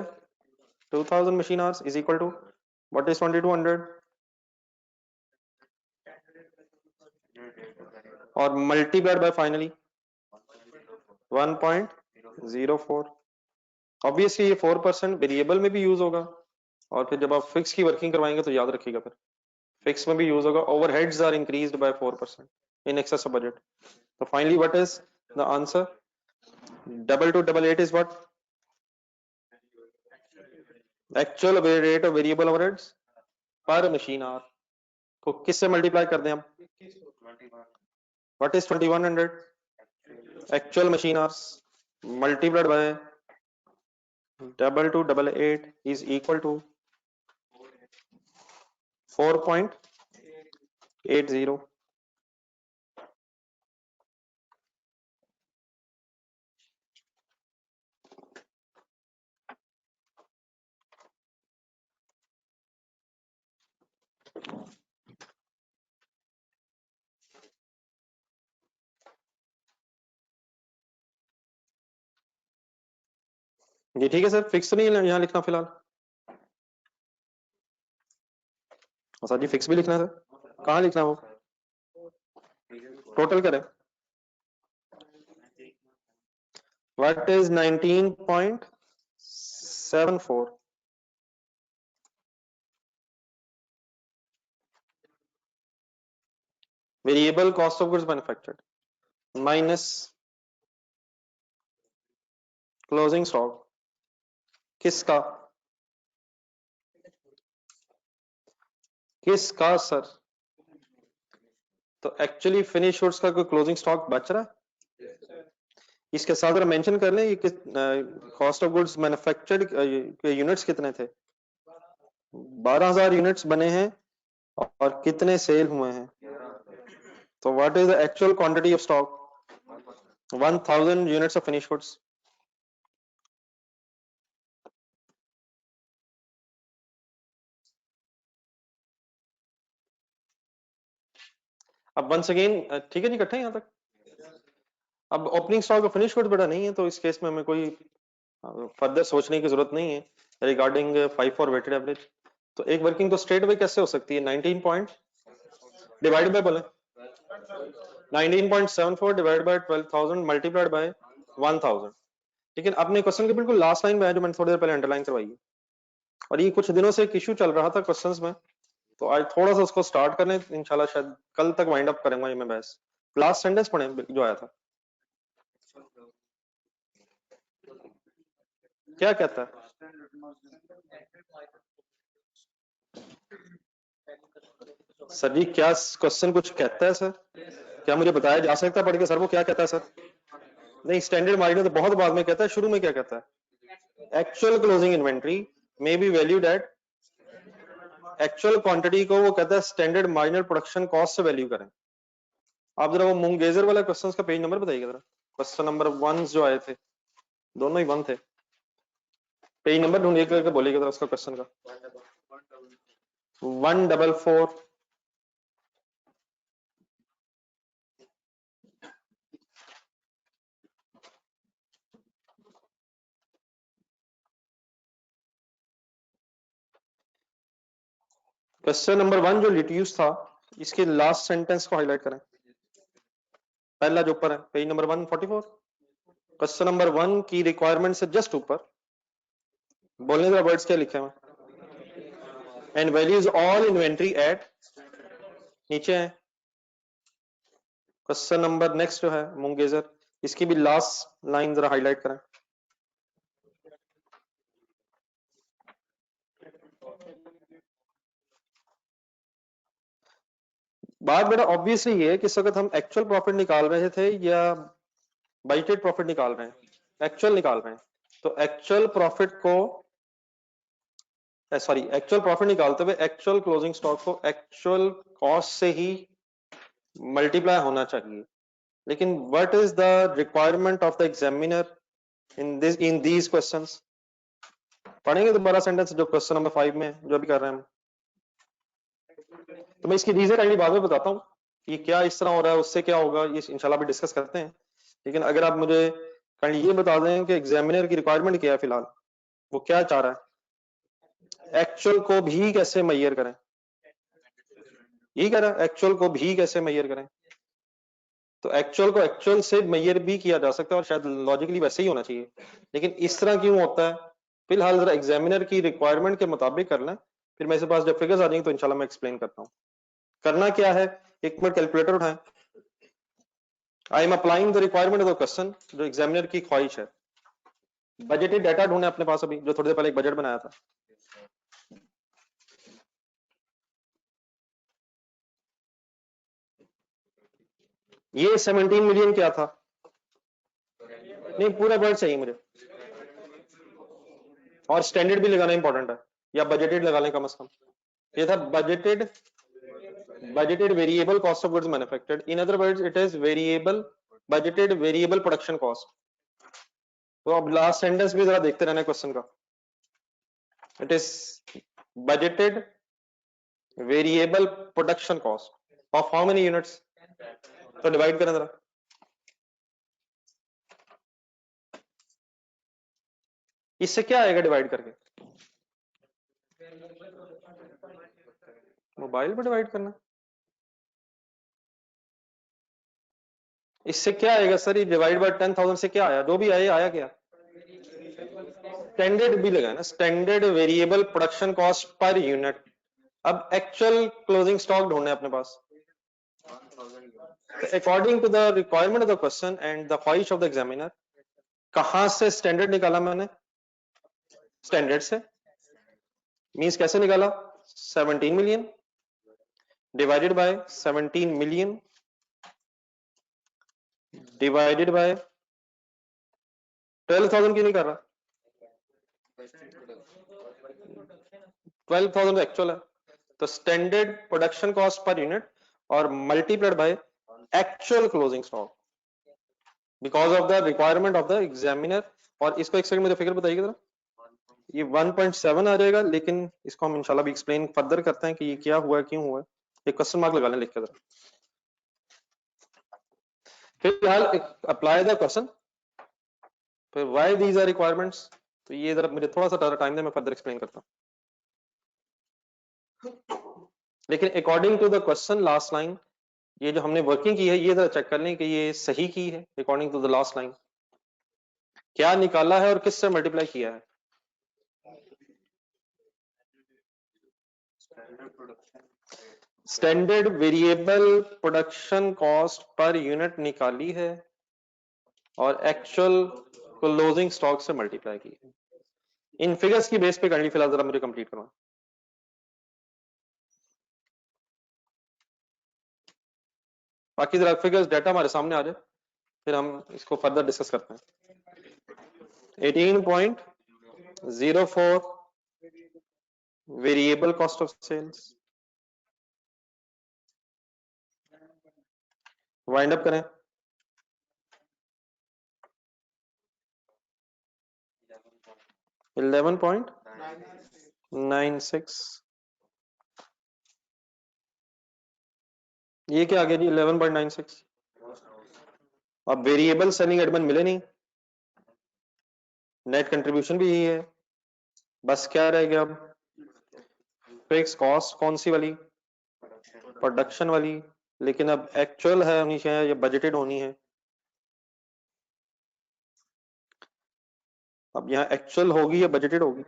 2000 machine hours is equal to what is 2200 और मल्टीप्लाइड बाय फाइनली 1.04। ऑब्वियसली ये 4% वेरिएबल में भी यूज होगा, और फिर जब आप फिक्स की वर्किंग करवाएंगे तो याद रखिएगा फिर फिक्स में भी यूज होगा। Overheads are increased by 4% in excess of budget. So finally, what is the answer? 2288 is what? Actual rate of variable overheads per machine hour को किससे मल्टीप्लाई कर दें हम? What is 2100? Actual machine hours multiplied by 2288 is equal to 4.80। जी ठीक है sir, fix नहीं यहाँ लिखना फिलहाल। सर जी फिक्स भी लिखना है सर, कहाँ लिखना है वो? टोटल करें। What is 19.74? Variable cost of goods manufactured minus closing stock किसका? किसका सर? तो एक्चुअली फिनिश गुड्स का कोई क्लोजिंग स्टॉक बच रहा है? इसके साथ अगर मेंशन कर लें, ये कॉस्ट ऑफ गुड्स मैन्युफैक्चर्ड के यूनिट्स कितने थे? 12,000 यूनिट्स बने हैं और कितने सेल हुए हैं? तो what is the actual quantity of stock? 1000 units of finish goods. अब वंस अगेन ठीक है जी, इकट्ठे यहाँ तक। अब opening stock of finish goods बड़ा नहीं है, तो इस केस में हमें कोई फर्दर सोचने की जरूरत नहीं है रिगार्डिंग 5 फॉर वेटेड एवरेज। तो एक वर्किंग तो स्ट्रेट अवे कैसे हो सकती है? 19 पॉइंट डिवाइड बाय बोले 19.74 डिवाइड बाय 12,000 मल्टीप्लाइड बाय 1000। लेकिन अपने क्वेश्चन के बिल्कुल लास्ट लाइन में है जो मैंने थोड़ी देर पहले अंडरलाइन करवाई है, और ये कुछ दिनों से एक इश्यू चल रहा था क्वेश्चंस में, तो आज थोड़ा सा उसको स्टार्ट करने, इंशाल्लाह शायद कल तक वाइंड अप करेंगे ये मैं बहस। लास्ट सेंटेंस पढ़े जो आया था, क्या कहता है? सर जी क्या क्वेश्चन कुछ कहता है सर? क्या मुझे बताया जा सकता है पढ़ के सर वो क्या कहता है सर? नहीं, स्टैंडर्ड मार्जिन तो बहुत बाद में कहता है, शुरू में क्या कहता है? Actual closing inventory may be valued eight, actual quantity को वो कहता है स्टैंडर्ड मार्जिनल प्रोडक्शन कॉस्ट से वैल्यू करें। आप जरा वो मुंगेजर वाला क्वेश्चन का पेज नंबर बताइएगा जरा, क्वेश्चन नंबर 1 जो आए थे, दोनों ही 1 थे। पेज नंबर ढूंढिए करके बोलिएगा जरा उसका क्वेश्चन का। 144। क्वेश्चन नंबर 1 जो लिट्यूस था, इसके लास्ट सेंटेंस को हाईलाइट करें, पहला जो ऊपर है पेज नंबर 144। क्वेश्चन नंबर 1 की रिक्वायरमेंट से जस्ट ऊपर बोलने जरा वर्ड्स क्या लिखे हैं, and values all inventory at, नीचे है क्वेश्चन नंबर नेक्स्ट जो है मुंगेजर, इसकी भी लास्ट लाइन जरा हाईलाइट करें। बात बड़ा ऑब्वियसली ये है कि इस वक्त हम एक्चुअल प्रॉफिट निकाल रहे थे या बजटेड प्रॉफिट निकाल रहे हैं? एक्चुअल निकाल रहे हैं। तो एक्चुअल प्रॉफिट को, सॉरी, एक्चुअल प्रॉफिट निकालते हुए एक्चुअल क्लोजिंग स्टॉक को एक्चुअल कॉस्ट से ही मल्टीप्लाई होना चाहिए। लेकिन what is the requirement of the examiner in these questions? पढ़ेंगे दोबारा सेंटेंस जो क्वेश्चन नंबर 5 में जो भी कर रहे हैं हम। तो मैं इसकी रीजन अगली बाद में बताता हूँ ये क्या इस तरह हो रहा है, उससे क्या होगा, ये इंशाल्लाह भी डिस्कस करते हैं। लेकिन अगर आप मुझे कल ये बता दें कि एग्जामिनर की रिक्वायरमेंट क्या है फिलहाल, वो क्या चाह रहा है, एक्चुअल को भी कैसे मैयर करें, यही कह रहा है एक्चुअल को भी कैसे मैयर करें। तो एक्चुअल को एक्चुअल से मैयर भी किया जा सकता है और शायद लॉजिकली वैसे ही होना चाहिए, लेकिन इस तरह क्यों होता है फिलहाल जरा एग्जामिनर की रिक्वायरमेंट के मुताबिक कर लें, फिर मेरे पास जब फिगर्स आ जाएंगे तो इंशाल्लाह मैं एक्सप्लेन करता हूँ। करना क्या है, एक मिनट कैलकुलेटर उठाएं। I am applying the requirement of the question, जो एग्जामिनर की ख्वाहिश है। बजटेड डाटा ढूंढे अपने पास, अभी जो थोड़ी देर पहले एक बजट बनाया था। ये 17 मिलियन क्या था? नहीं, पूरा वर्ड चाहिए मुझे, और स्टैंडर्ड भी लगाना इंपॉर्टेंट है, या बजटेड लगा लें कम से कम। ये था budgeted variable cost of goods manufactured, in other words it is variable budgeted variable production cost. तो अब लास्ट सेंटेंस भी जरा देखते रहना क्वेश्चन का। It is budgeted variable production cost of how many units, तो डिवाइड करें जरा। इससे क्या आएगा डिवाइड करके? मोबाइल पर डिवाइड करना, इससे क्या आएगा सर? ये डिवाइड बाय 10,000 से क्या आया, जो भी आया आया क्या? स्टैंडर्ड भी लगा ना, standard variable production cost per unit. अब एक्चुअल क्लोजिंग स्टॉक ढूंढना है अपने पास। According to the requirement of the question and the ख्वाहिश ऑफ द एग्जामिनर, कहां से स्टैंडर्ड निकाला मैंने? स्टैंडर्ड से। मींस कैसे निकाला? 17 million divided by 17 million divided by 12,000 क्यों नहीं कर रहा? 12,000 एक्चुअल है, तो standard production cost per unit और multiplied by actual closing stock because of the requirement of the examiner. और इसको एक सेकंड मुझे फिगर बताइए जरा। ये 1.7 आ जाएगा, लेकिन इसको हम इंशाल्लाह भी एक्सप्लेन फर्दर करते हैं कि ये क्या हुआ है, क्यों हुआ है। एक क्वेश्चन मार्क लगा लें लिख के जरा। फिलहाल अप्लाई द क्वेश्चन, फिर व्हाई दीज आर रिक्वायरमेंट्स, तो ये जरा मुझे थोड़ा सा टाइम दे, मैं फर्दर एक्सप्लेन करता हूँ। लेकिन according to the question last line, ये जो हमने वर्किंग की है ये जरा चेक कर लें कि ये सही की है। According to the last line क्या निकाला है और किससे मल्टीप्लाई किया है? Standard variable production cost per unit निकाली है और एक्चुअल क्लोजिंग स्टॉक से मल्टीप्लाई की है। इन फिगर्स की बेस पे करनी, फिलहाल जरा मुझे कंप्लीट करना। बाकी जरा फिगर्स डाटा हमारे सामने आ जाए, फिर हम इसको फर्दर डिस्कस करते हैं। 18.04 variable cost of sales, wind up करें। 11.96, ये क्या आ गया जी 11.96। अब वेरिएबल सेलिंग एडमन मिले नहीं, नेट कंट्रीब्यूशन भी यही है, बस क्या रह गया अब? फिक्स कॉस्ट कौन सी वाली? प्रोडक्शन वाली। लेकिन अब एक्चुअल है होनी चाहिए या बजटेड होनी है? अब यहाँ एक्चुअल होगी या बजटेड होगी?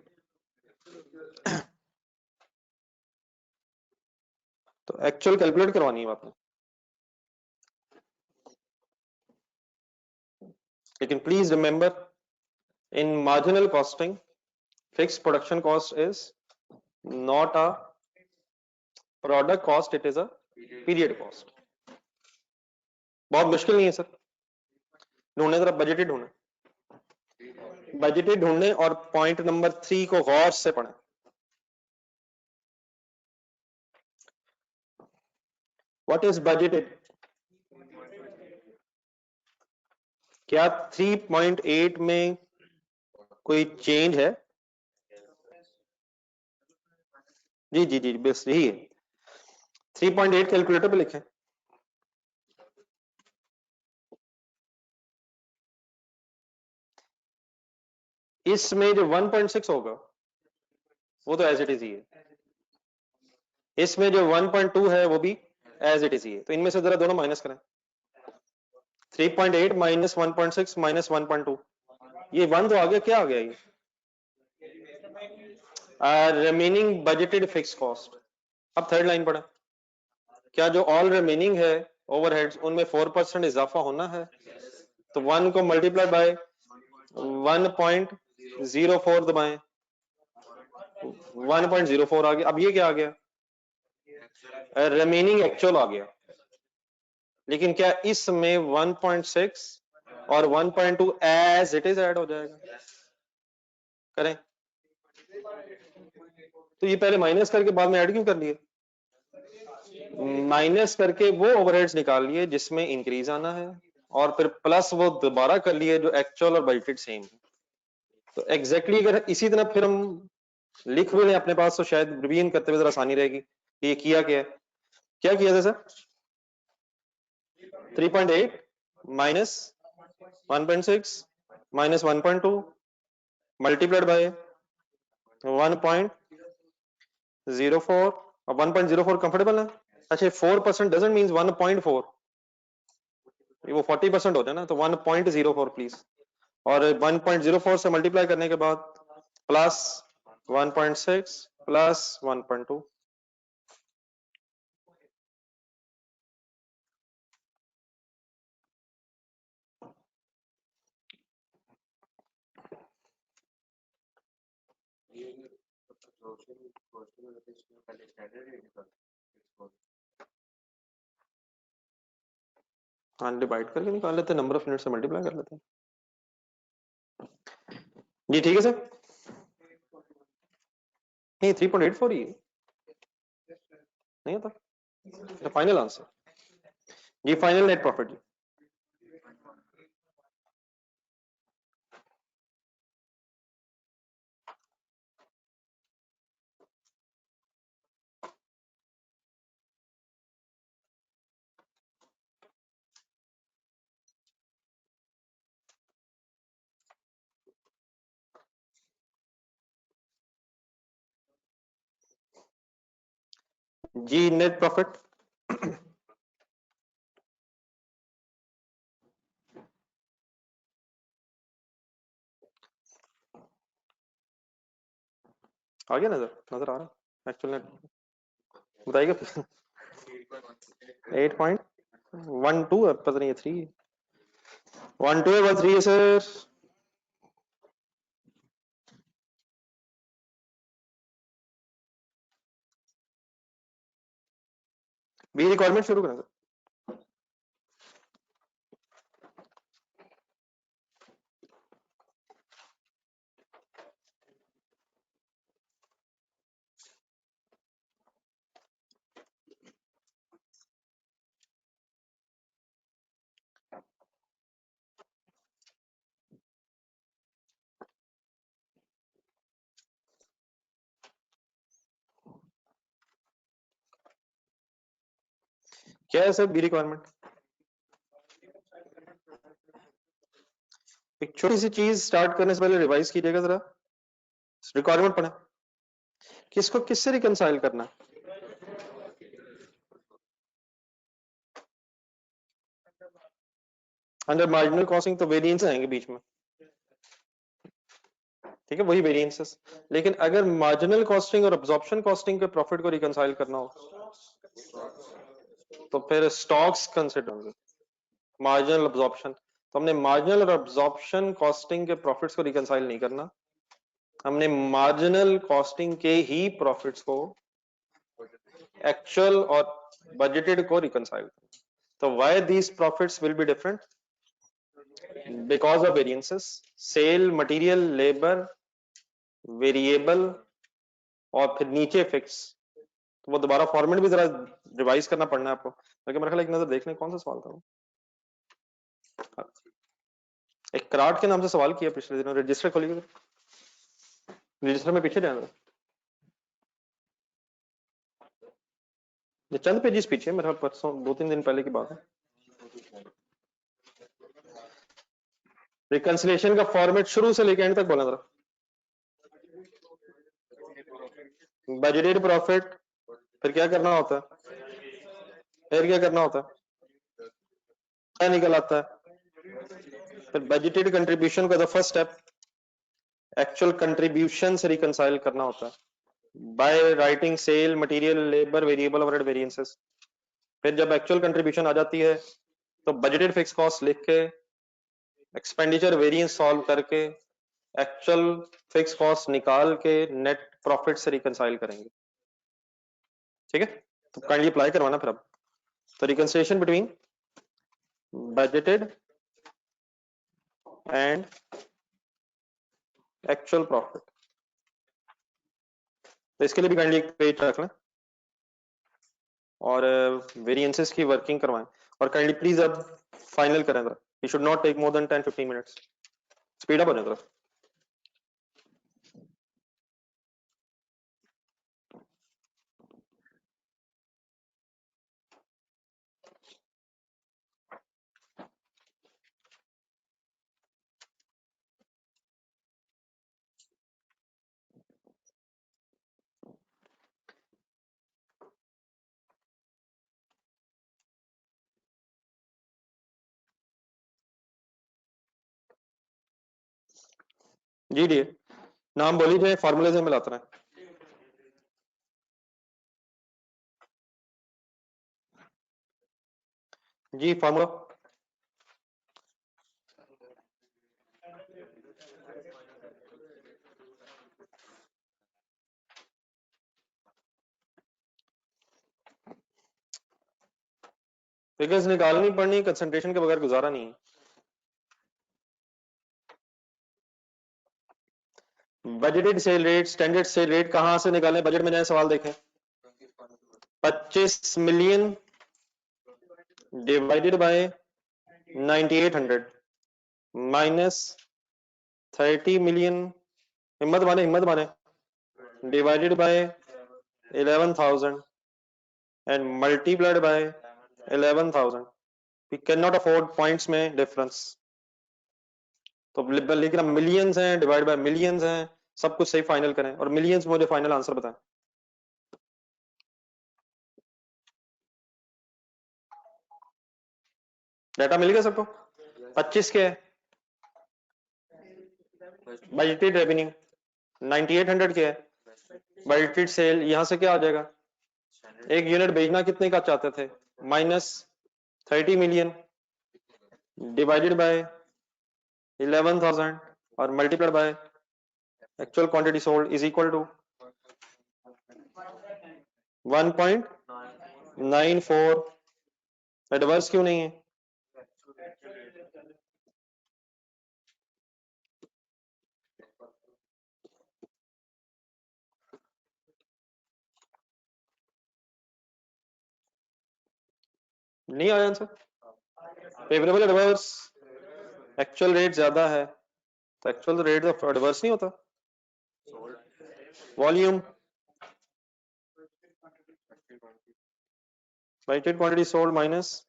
तो एक्चुअल कैलकुलेट करवानी है आपने। लेकिन please remember in marginal costing fixed production cost is not a product cost, it is a period cost. बहुत मुश्किल नहीं है सर, ढूंढने जरा बजटेड ढूंढे, बजटेड ढूंढने और पॉइंट नंबर 3 को गौर से पढ़ें। What is budgeted? क्या 3.8 में कोई चेंज है? जी जी जी बस यही है। 3.8 कैलकुलेटर पे लिखें। इसमें जो 1.6 होगा वो तो एज इट इज ही है, इसमें जो 1.2 है वो भी एज इट इज ही है, तो इनमें से जरा दोनों माइनस करें। 3.8 माइनस 1.6 माइनस 1.2, ये 1 तो आ गया, क्या आ गया ये? Remaining budgeted fix cost. अब थर्ड लाइन पढ़े, क्या जो ऑल रिमेनिंग है ओवरहेड्स उनमें 4% इजाफा होना है, तो 1 को मल्टीप्लाई बाय 1.04 दबाएं, 1.04 आ गया। अब ये क्या आ गया? रिमेनिंग एक्चुअल आ गया, लेकिन क्या इसमें 1.6 और 1.2 एज इट इज ऐड हो जाएगा? करें तो ये पहले माइनस करके बाद में ऐड क्यों कर लिए? माइनस करके वो ओवरहेड्स निकाल लिए जिसमें इंक्रीज आना है, और फिर प्लस वो दोबारा कर लिए जो एक्चुअल और बजटेड सेम है। तो एग्जैक्टली अगर इसी तरह फिर हम लिख भी लें अपने पास तो शायद रिवीजन करते हुए जरा आसानी रहेगी कि ये किया क्या है। क्या किया था sir? 3.8 minus 1.6 minus 1.2 multiplied by 1.04 और 1.04 कंफर्टेबल है? अच्छा 4% डजंट मीन 1.4, वो 40% होता है ना, तो 1.04 प्लीज, और 1.04 से मल्टीप्लाई करने के बाद प्लस 1.6 प्लस 1.2। हाँ डिवाइड करके निकाल लेते हैं, नंबर ऑफ यूनिट से मल्टीप्लाई कर लेते हैं। जी ठीक है सर, नहीं 3.84 ही है, नहीं होता फाइनल आंसर जी, फाइनल नेट प्रॉफिट जी। जी नेट प्रॉफिट आ गया, नजर आ रहा है एक्चुअल नेट, बताइएगा 8.12 पता नहीं है 3 1.2 है 3 है सर। बी रिक्वायरमेंट शुरू करें सर। क्या है सर बी रिक्वायरमेंट? एक छोटी सी चीज स्टार्ट करने से पहले रिवाइज कीजिएगा जरा, रिक्वायरमेंट पढ़े, किसको किससे रिकंसाइल करना है? अंडर मार्जिनल कॉस्टिंग तो वेरिएंस आएंगे बीच में, ठीक है वही वेरिएंसेस, लेकिन अगर मार्जिनल कॉस्टिंग और अब्जॉर्प्शन कॉस्टिंग के प्रॉफिट को रिकंसाइल करना हो तो फिर स्टॉक्स कंसिडर होंगे, मार्जिनल अब्जॉर्प्शन। तो हमने मार्जिनल और अब्जॉर्प्शन कॉस्टिंग के प्रॉफिट्स को रिकंसाइल नहीं करना, हमने मार्जिनल कॉस्टिंग के ही प्रॉफिट्स को एक्चुअल और बजटेड को रिकंसाइल करना। तो why these profits will be different? Because of variances, sale, material, labour, variable और फिर नीचे फिक्स। तो वो दोबारा फॉर्मेट भी जरा रिवाइज करना पड़ना है आपको, लेकिन मेरे ख्याल एक नजर देखने कौन सा सवाल था वो, एक कराट के नाम से सवाल किया पिछले दिनों, रजिस्टर खोलिए, रजिस्टर में पीछे जाना, ये चंद पेजेस पीछे, मेरे ख्याल परसों 2-3 दिन पहले की बात है। रिकंसिलिएशन का फॉर्मेट शुरू से लेकर एंड तक बोला जरा। बजटेड प्रॉफिट, फिर क्या करना होता है, फिर क्या करना होता है, क्या निकल आता है, फिर बजटेड कंट्रीब्यूशन का the first step actual contribution से रिकंसाइल करना होता है by writing sale, material, labour, variable overhead variances. फिर जब एक्चुअल कंट्रीब्यूशन आ जाती है तो बजटेड फिक्स कॉस्ट लिख के एक्सपेंडिचर वेरिएंस सॉल्व करके एक्चुअल फिक्स कॉस्ट निकाल के नेट प्रॉफिट से रिकंसाइल करेंगे। ठीक है, तो काइंडली अप्लाई करवाना फिर अब। तो reconciliation between budgeted and actual profit, तो इसके लिए भी काइंडली एक पेज रख लें और वेरिएंसेस की वर्किंग करवाएं, और काइंडली प्लीज अब फाइनल करें जरा, you should not take more than 10-15 minutes, speed up हो जाए जरा। जी डी नाम बोली जाए, फॉर्मूले से मिलाते रहे। जी फॉर्मूला, फिगर्स निकालनी पड़नी, कंसंट्रेशन के बगैर गुजारा नहीं है। Budgeted sale rate, standard sale rate कहां से निकालें, बजट में जाए सवाल देखें, 25 million divided by 9800 minus 30 million, हिम्मत माने, divided by 11,000 and multiplied by 11,000। We can not afford points में डिफरेंस, तो लेकिन अब मिलियंस हैं, डिवाइड बाय मिलियंस हैं, सब कुछ सही फाइनल करें और मिलियंस मुझे फाइनल आंसर बताएं। डाटा मिल गया सबको? 25 के है बजटेड रेवेन्यू, 9800 के है बजटेड सेल, यहां से क्या आ जाएगा, एक यूनिट बेचना कितने का चाहते थे, माइनस 30 मिलियन डिवाइडेड बाय 11,000 और multiplied by actual quantity sold is equal to 1.94। Adverse क्यों नहीं है? नहीं आया answer, favourable adverse, actual rate ज्यादा है तो एक्चुअल रेट ऑफ एडवर्स नहीं होता। Volume, budgeted quantity sold minus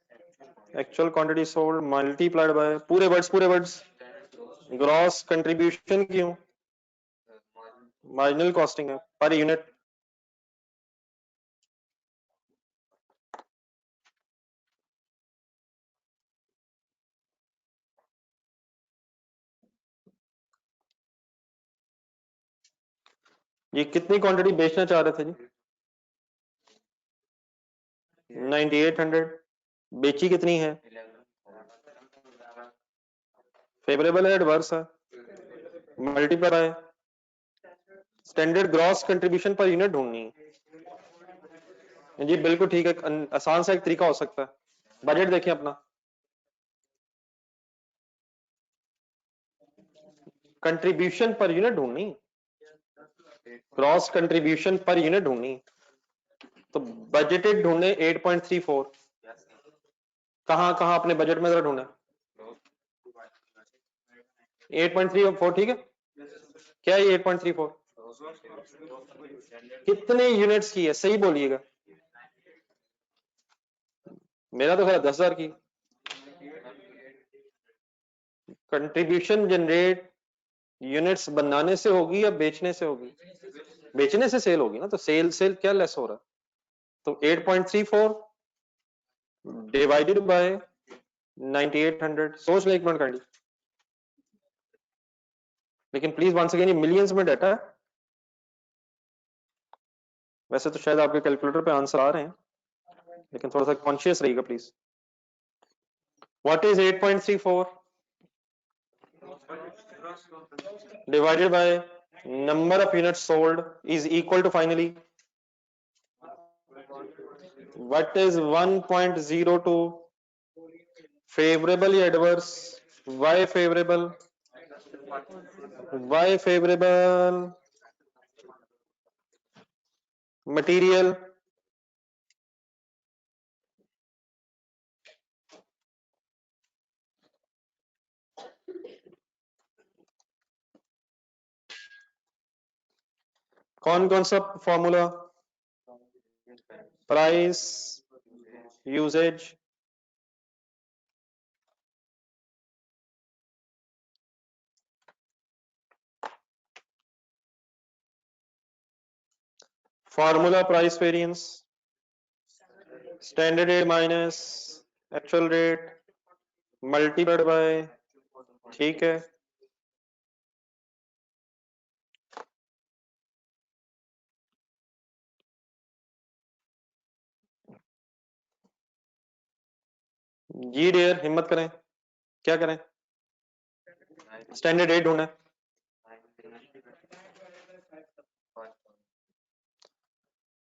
actual quantity sold multiplied by पूरे वर्ड्स, ग्रॉस कंट्रीब्यूशन क्यों, मार्जिनल कॉस्टिंग है पर यूनिट। ये कितनी क्वांटिटी बेचना चाह रहे थे जी? 9800। बेची कितनी है? फेवरेबल है एडवर्स है, multiply standard gross contribution per unit ढूंढनी है। जी बिल्कुल ठीक है, आसान सा एक तरीका हो सकता है। बजट देखिए अपना, कंट्रीब्यूशन पर यूनिट ढूंढनी, ग्रॉस कंट्रीब्यूशन पर यूनिट ढूंढनी, तो बजटेड ढूंढे 8.34। कहां कहां अपने बजट में जरा ढूंढे 8.34, ठीक है। क्या है 8.34? कितने यूनिट्स की है, सही बोलिएगा। मेरा तो खैर 10,000 की। कंट्रीब्यूशन जनरेट यूनिट्स बनाने से होगी या बेचने से होगी? बेचने से सेल होगी ना, तो सेल सेल क्या लेस हो रहा है, तो 8.34 डिवाइडेड बाय 9800। सोच ले एक मिनट काइंडली, लेकिन प्लीज वंस अगेन ये मिलियंस में डाटा है। वैसे तो शायद आपके कैलकुलेटर पे आंसर आ रहे हैं, लेकिन थोड़ा सा कॉन्शियस रहिएगा please. What is 8.34 divided by number of units sold is equal to finally what is 1.02 favorable या adverse? Why favorable? Why favorable? Material, कौन कौन सा formula? Price, usage, formula price variance, standard rate minus actual rate multiplied by, ठीक है। जी dear हिम्मत करें, क्या करें? स्टैंडर्ड रेट ढूंढे,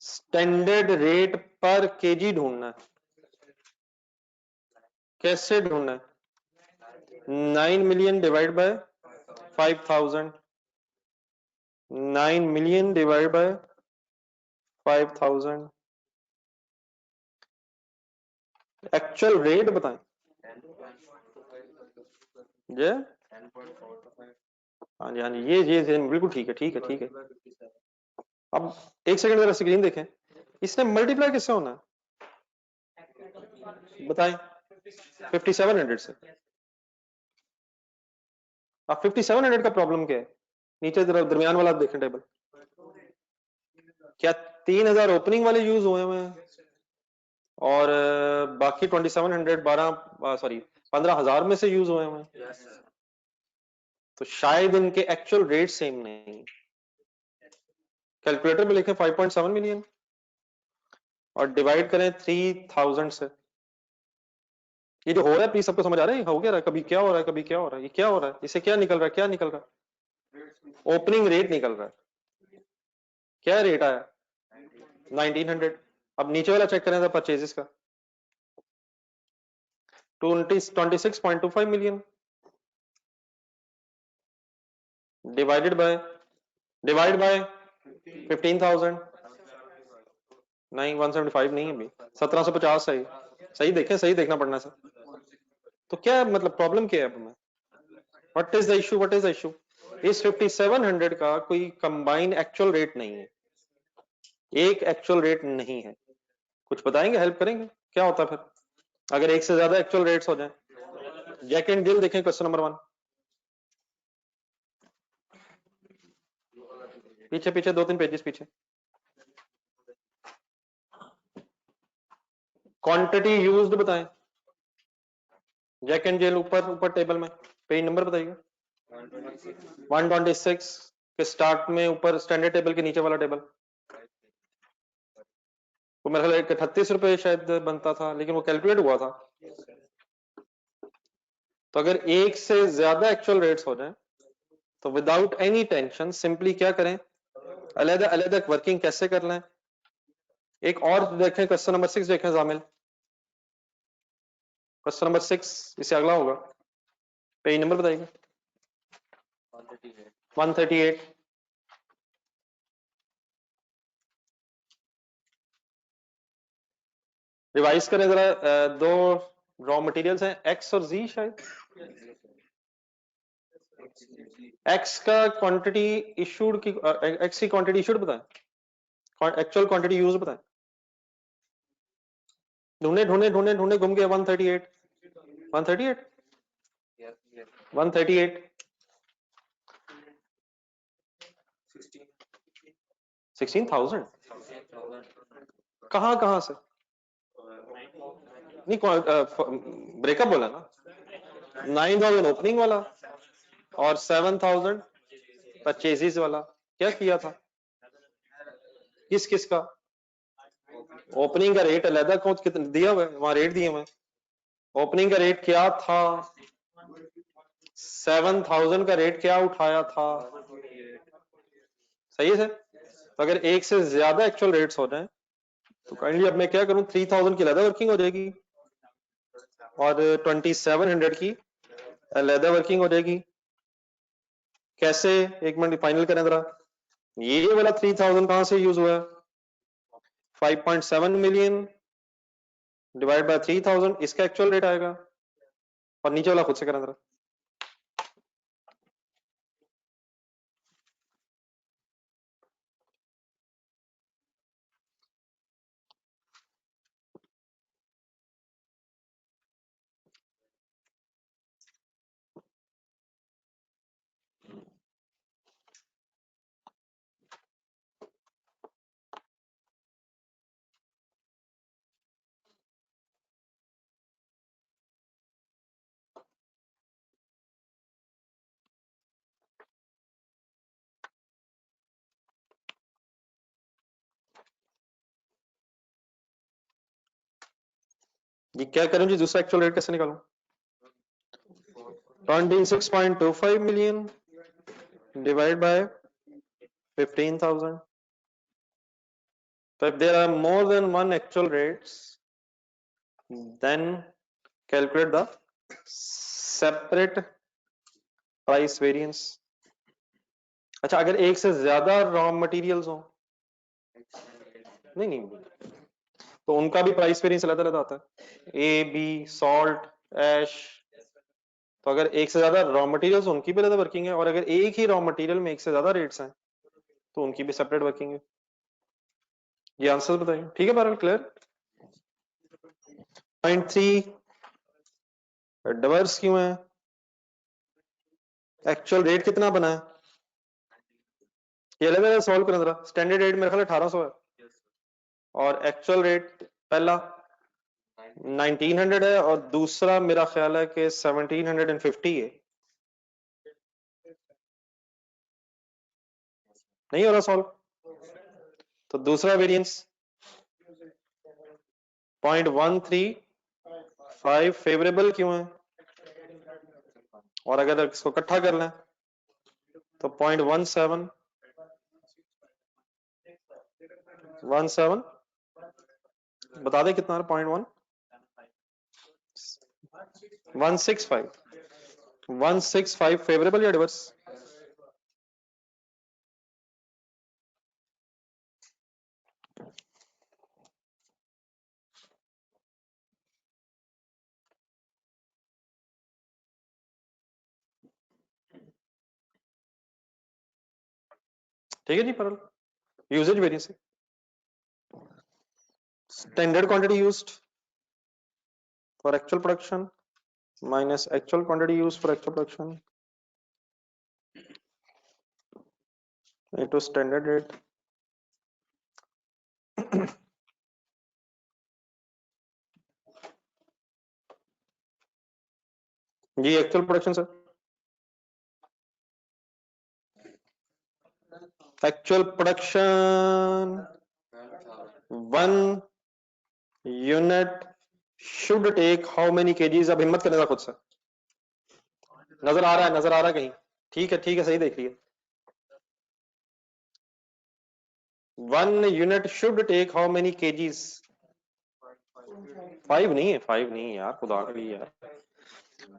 स्टैंडर्ड रेट पर केजी ढूंढना है। कैसे ढूंढना है? 9 million divide by 5000, 9 million divide by 5000, actual rate बताएं। ये हाँ जी हाँ जी, ये बिल्कुल ठीक है, ठीक है, ठीक है। अब एक सेकंड जरा स्क्रीन देखें, इसने मल्टीप्लाई किससे होना है बताएं? 5700 से। अब 5700 का प्रॉब्लम क्या है? नीचे जरा दरमियान वाला देखें टेबल, क्या 3000 ओपनिंग वाले यूज हुए हुए हैं और बाकी 2700 सॉरी 15,000 में से यूज हुए हुए हैं, तो शायद इनके एक्चुअल रेट सेम नहीं। कैलकुलेटर में लिखें 5.7 मिलियन और डिवाइड करें 3000 से। ये जो हो रहा है प्लीज सबको समझ आ रहा है, हो क्या रहा है, कभी क्या हो रहा है, कभी क्या हो रहा है, ये क्या हो रहा है, इसे क्या निकल रहा है, क्या निकल रहा है? ओपनिंग रेट निकल रहा है। क्या रेट आया? 1900। अब नीचे वाला चेक करें परचेजेस का, 26.25 मिलियन डिवाइड बाय 15,000। नहीं 175 नहीं है अभी, 1750 सही। सही देखें, सही देखना पड़ना सर। तो क्या मतलब प्रॉब्लम क्या है अब में? What is the issue, what is the issue? इस 5700 का कोई कंबाइन एक्चुअल रेट नहीं है, एक एक्चुअल रेट नहीं है। कुछ बताएंगे, हेल्प करेंगे, क्या होता है फिर अगर एक से ज्यादा एक्चुअल रेट्स हो जाए? जैक एंड जिल देखें, क्वेश्चन नंबर 1, पीछे पीछे 2-3 पेजेस पीछे। क्वांटिटी यूज्ड बताएं, जैक एंड जिल ऊपर ऊपर टेबल में पेज नंबर बताइएगा। 126 के स्टार्ट में ऊपर स्टैंडर्ड टेबल के नीचे वाला टेबल, वो मेरे ख्याल 38 रुपए शायद बनता था, लेकिन वो कैलकुलेट हुआ था। तो अगर एक से ज्यादा एक्चुअल रेट्स हो जाए तो विदाउट एनी टेंशन सिंपली क्या करें, अलग अलग वर्किंग कैसे कर लें। एक और देखें, क्वेश्चन नंबर 6 देखें जामिल, क्वेश्चन नंबर 6 इससे अगला होगा, पेज नंबर बताइएगा। 138। रिवाइज करें जरा, दो रॉ मटेरियल्स हैं एक्स और जी, शायद एक्स का क्वांटिटी इशूड की, एक्स की क्वांटिटी इशूड बताएं, एक्चुअल क्वांटिटी यूज बताएं। ढूंढे ढूंढे ढूंढे ढूंढे घूम गए 138 138 138 16,000 कहाँ कहाँ से? नहीं, ब्रेकअप बोला ना, 9,000 ओपनिंग वाला और 7,000 परचेजेस वाला। क्या किया था, किस किस का? ओपनिंग का रेट अलग कौन कितना दिया हुआ है, वहां रेट दिए हुए। ओपनिंग का रेट क्या था, 7,000 का रेट क्या उठाया था, सही है सर। तो अगर एक से ज्यादा एक्चुअल रेट्स हो जाए तो काइंडली अब मैं क्या करूं, 3,000 की अलग वर्किंग हो जाएगी और 2,700 की अलग वर्किंग हो जाएगी। कैसे, एक मिनट फाइनल करें जरा, ये वाला 3,000 कहां से यूज हुआ है, 5.7 मिलियन डिवाइड बाय 3,000, इसका एक्चुअल रेट आएगा। और नीचे वाला खुद से करें जरा। ये क्या करूं जी, दूसरा एक्चुअल रेट कैसे निकालूं, 26.25 million divide by 15,000। So if there are more than one actual rates, then calculate the separate price variance। अच्छा, अगर एक से ज्यादा रॉ मटेरियल्स हो, नहीं नहीं, तो उनका भी प्राइस वेरिएंस अलग अलग आता है, ए बी सॉल्ट ऐश। तो अगर एक से ज्यादा रॉ मटेरियल्स, उनकी भी अलग वर्किंग है, और अगर एक ही रॉ मटेरियल में एक से ज्यादा रेट्स हैं तो उनकी भी सेपरेट वर्किंग है। ये आंसर बताइए, ठीक है बहरहाल क्लियर। 0.3 डिवर्स क्यों है, एक्चुअल रेट कितना बना है, ये अलग अलग सॉल्व करें जरा। स्टैंडर्ड रेट मेरे ख्याल 1,800 है और एक्चुअल रेट पहला 1,900 है और दूसरा मेरा ख्याल है कि 1,750 है। नहीं हो रहा सॉल्व, तो दूसरा वेरिएंस 0.135 फेवरेबल क्यों है, और अगर इसको इकट्ठा कर लें तो 0.17 बता दें कितना, 165 फेवरेबल या डिवर्स। ठीक है जी, पर usage variance, standard quantity used for actual production minus actual quantity used for actual production into standard rate. जी actual production sir, actual production 1 unit should take how many kgs, अब हिम्मत करने का खुद से, नजर आ रहा है, नजर आ रहा है कहीं? ठीक है ठीक है, सही देख लिए। 1 unit should take how many kgs? 5 नहीं है, 5 नहीं है यार, खुदा भी यार।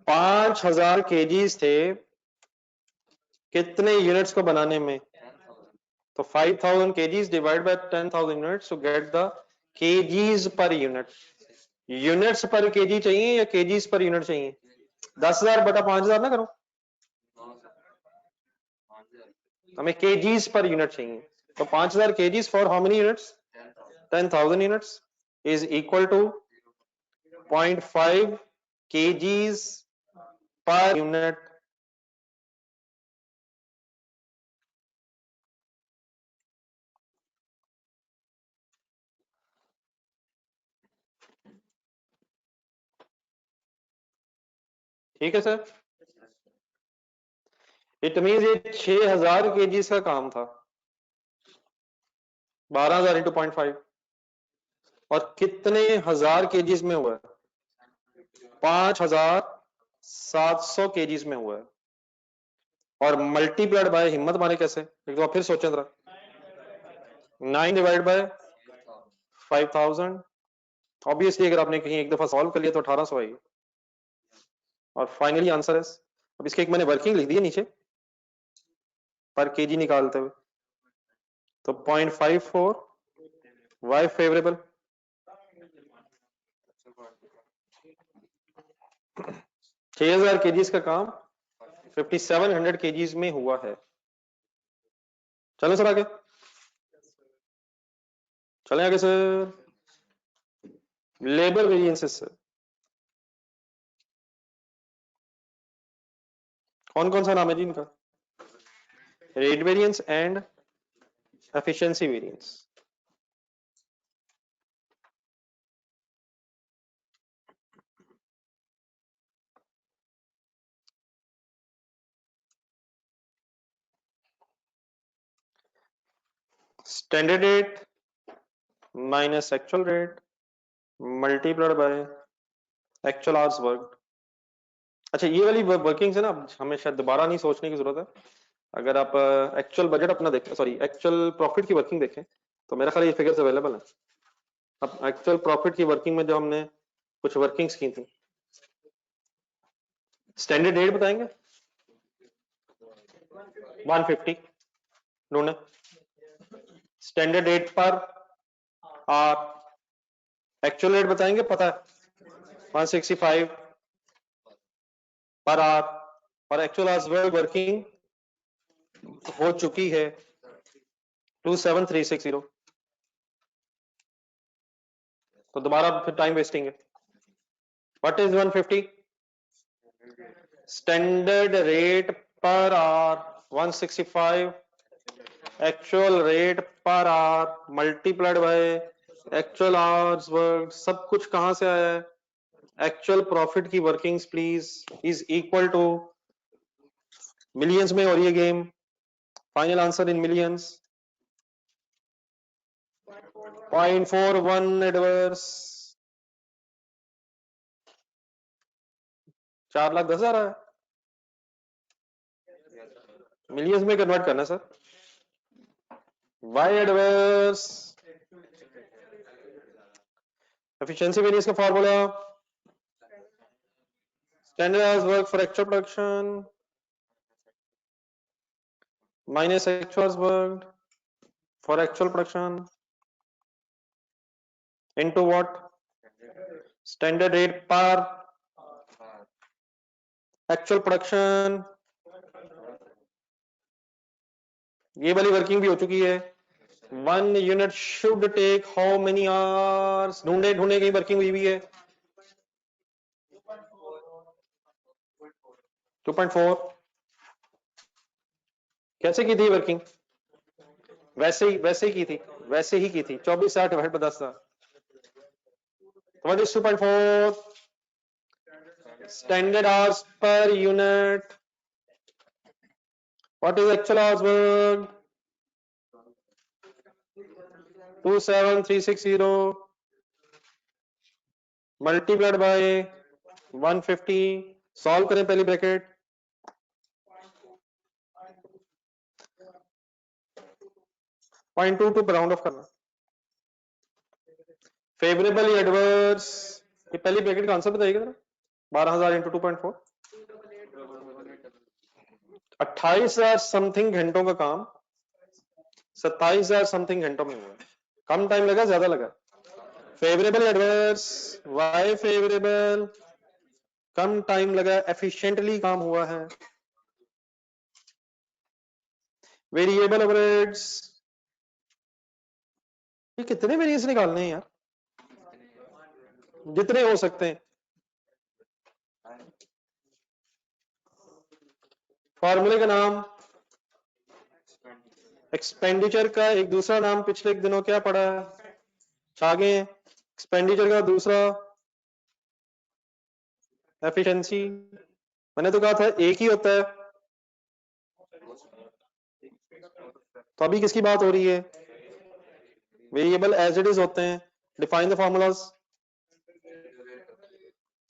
5000 केजीज थे कितने यूनिट्स को बनाने में? तो 5000 kgs divide by 10,000 units to get the kgs per unit. Units per kg चाहिए या केजीज पर यूनिट चाहिए? 10,000 बटा 5,000 ना करो, हमें केजीज पर यूनिट चाहिए। तो 5,000 kgs for how many units? 10,000 units is equal to 0.5 kgs per unit. ठीक है सर, इट मीन ये 6,000 केजीज का काम था, 12,000 इंटू 0.5, और कितने हजार केजीज में हुआ है? 5,700 केजीज में हुआ है। और मल्टीप्लाइड बाय, हिम्मत मारे कैसे, एक बार फिर सोचें जरा। 9 डिवाइड बाय 5,000, ऑब्वियसली अगर आपने कहीं एक दफा सॉल्व कर लिया तो 1,800 आएगी। और फाइनली आंसर है, अब इसके एक मैंने वर्किंग लिख दी है नीचे पर केजी निकालते हुए। तो 0.54 वाई फेवरेबल, 6,000 केजीज का काम 5,700 केजीज में हुआ है। चलो सर आगे, चले आगे सर। लेबर वेरिएंसेस सर, कौन कौन सा नाम है जी इनका? Rate variance and efficiency variance. Standard rate minus actual rate multiplied by actual hours work. अच्छा, ये वाली वर्किंग है ना, हमें शायद दोबारा नहीं सोचने की जरूरत है। अगर आप एक्चुअल बजट अपना देखें, सॉरी एक्चुअल प्रॉफिट की वर्किंग देखें, तो मेरा ख्याल ये फिगर्स अवेलेबल है। अब एक्चुअल प्रॉफिट की वर्किंग में जो हमने कुछ वर्किंग्स की थी, स्टैंडर्ड रेट बताएंगे 150 ढूंढे, standard rate per are. Actual rate बताएंगे, पता है 165 पर आर, और एक्चुअल आवर्स वर्किंग हो चुकी है 27360। तो दोबारा फिर टाइम वेस्टिंग है। What is 150? Standard rate per hour 165, actual rate per hour multiplied by actual hours work. सब कुछ कहां से आया है? एक्चुअल प्रॉफिट की workings please is equal to millions में, और ये game final answer in millions 0.41 adverse 4,10,000 है। मिलियंस में कन्वर्ट करना sir. Why adverse efficiency variance का formula standard hours work for actual production minus actual hours worked for actual production into what? Standard rate per actual production। ये वाली working भी हो चुकी है। 1 unit should take how many hours? ढूंढे ढूंढे कहीं वर्किंग हुई भी है। 2.4 कैसे की थी वर्किंग? वैसे ही की थी, वैसे ही की थी। 24/8 डिवाइड बाय 10 था। What is 2.4? Standard hours per unit. What is actual hours work? 27360 multiplied by 150। Solve करें पहली ब्रैकेट, 0.22 पर राउंड ऑफ करना। फेवरेबल या एडवर्स, ये पहली ब्रैकेट का आंसर बताइएगा जरा। 12,000 इंटू 2.4, 28,000 समथिंग घंटों का काम 27,000 समथिंग घंटों में हुआ। कम टाइम लगा, ज्यादा लगा? फेवरेबल एडवर्स, वाई फेवरेबल, कम टाइम लगा, एफिशिएंटली काम हुआ है। वेरिएबल ओवरहेड्स, ये कितने वेरिएंस निकालने हैं यार? जितने हो सकते हैं। फॉर्मूले का नाम, एक्सपेंडिचर का एक दूसरा नाम पिछले दिनों क्या पढ़ा है? आगे एक्सपेंडिचर का दूसरा एफिशिएंसी। मैंने तो कहा था एक ही होता है, तो अभी किसकी बात हो रही है? वेरिएबल एज इट इज होते हैं। Define the formulas.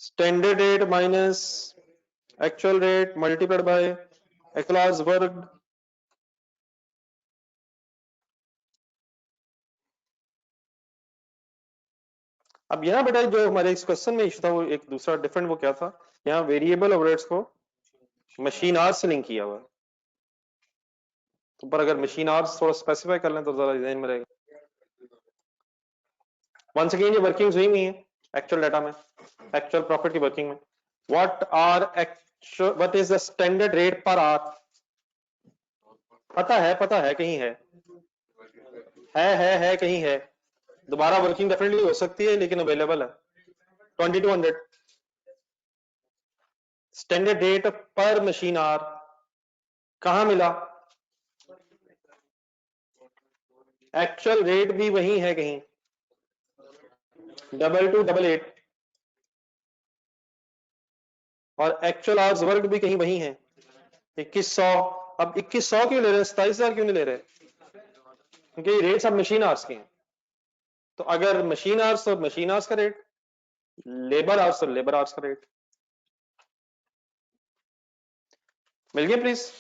Standard rate minus actual rate multiplied by actual hours worked. अब यहाँ बेटा जो हमारे इस क्वेश्चन में इशू था वो एक दूसरा डिफरेंट, वो क्या था? यहाँ वेरिएबल ओवरहेड्स को मशीन आवर्स से लिंक किया हुआ है। तो पर अगर मशीन आवर्स थोड़ा स्पेसिफाई कर लें तो ज्यादा ध्यान में रहेगा। वंस अगेन ये वर्किंग हुई नहीं है एक्चुअल डाटा में, एक्चुअल प्रॉफिट की वर्किंग में। What is the standard rate per our? पता है कहीं है कहीं है। दोबारा वर्किंग डेफिनेटली हो सकती है लेकिन अवेलेबल है 2200। स्टैंडर्ड रेट पर मशीन आवर कहां मिला? एक्चुअल रेट भी वही है कहीं 2288, और एक्चुअल आवर्स वर्क भी कहीं वही है 2100। अब 2100 क्यों ले रहे हैं, 27,000 क्यों नहीं ले रहे? क्योंकि ये रेट सब मशीन आवर्स के हैं। तो अगर मशीन आवर्स तो मशीन आवर्स का रेट, लेबर आवर्स तो लेबर आवर्स का रेट। मिल गया please?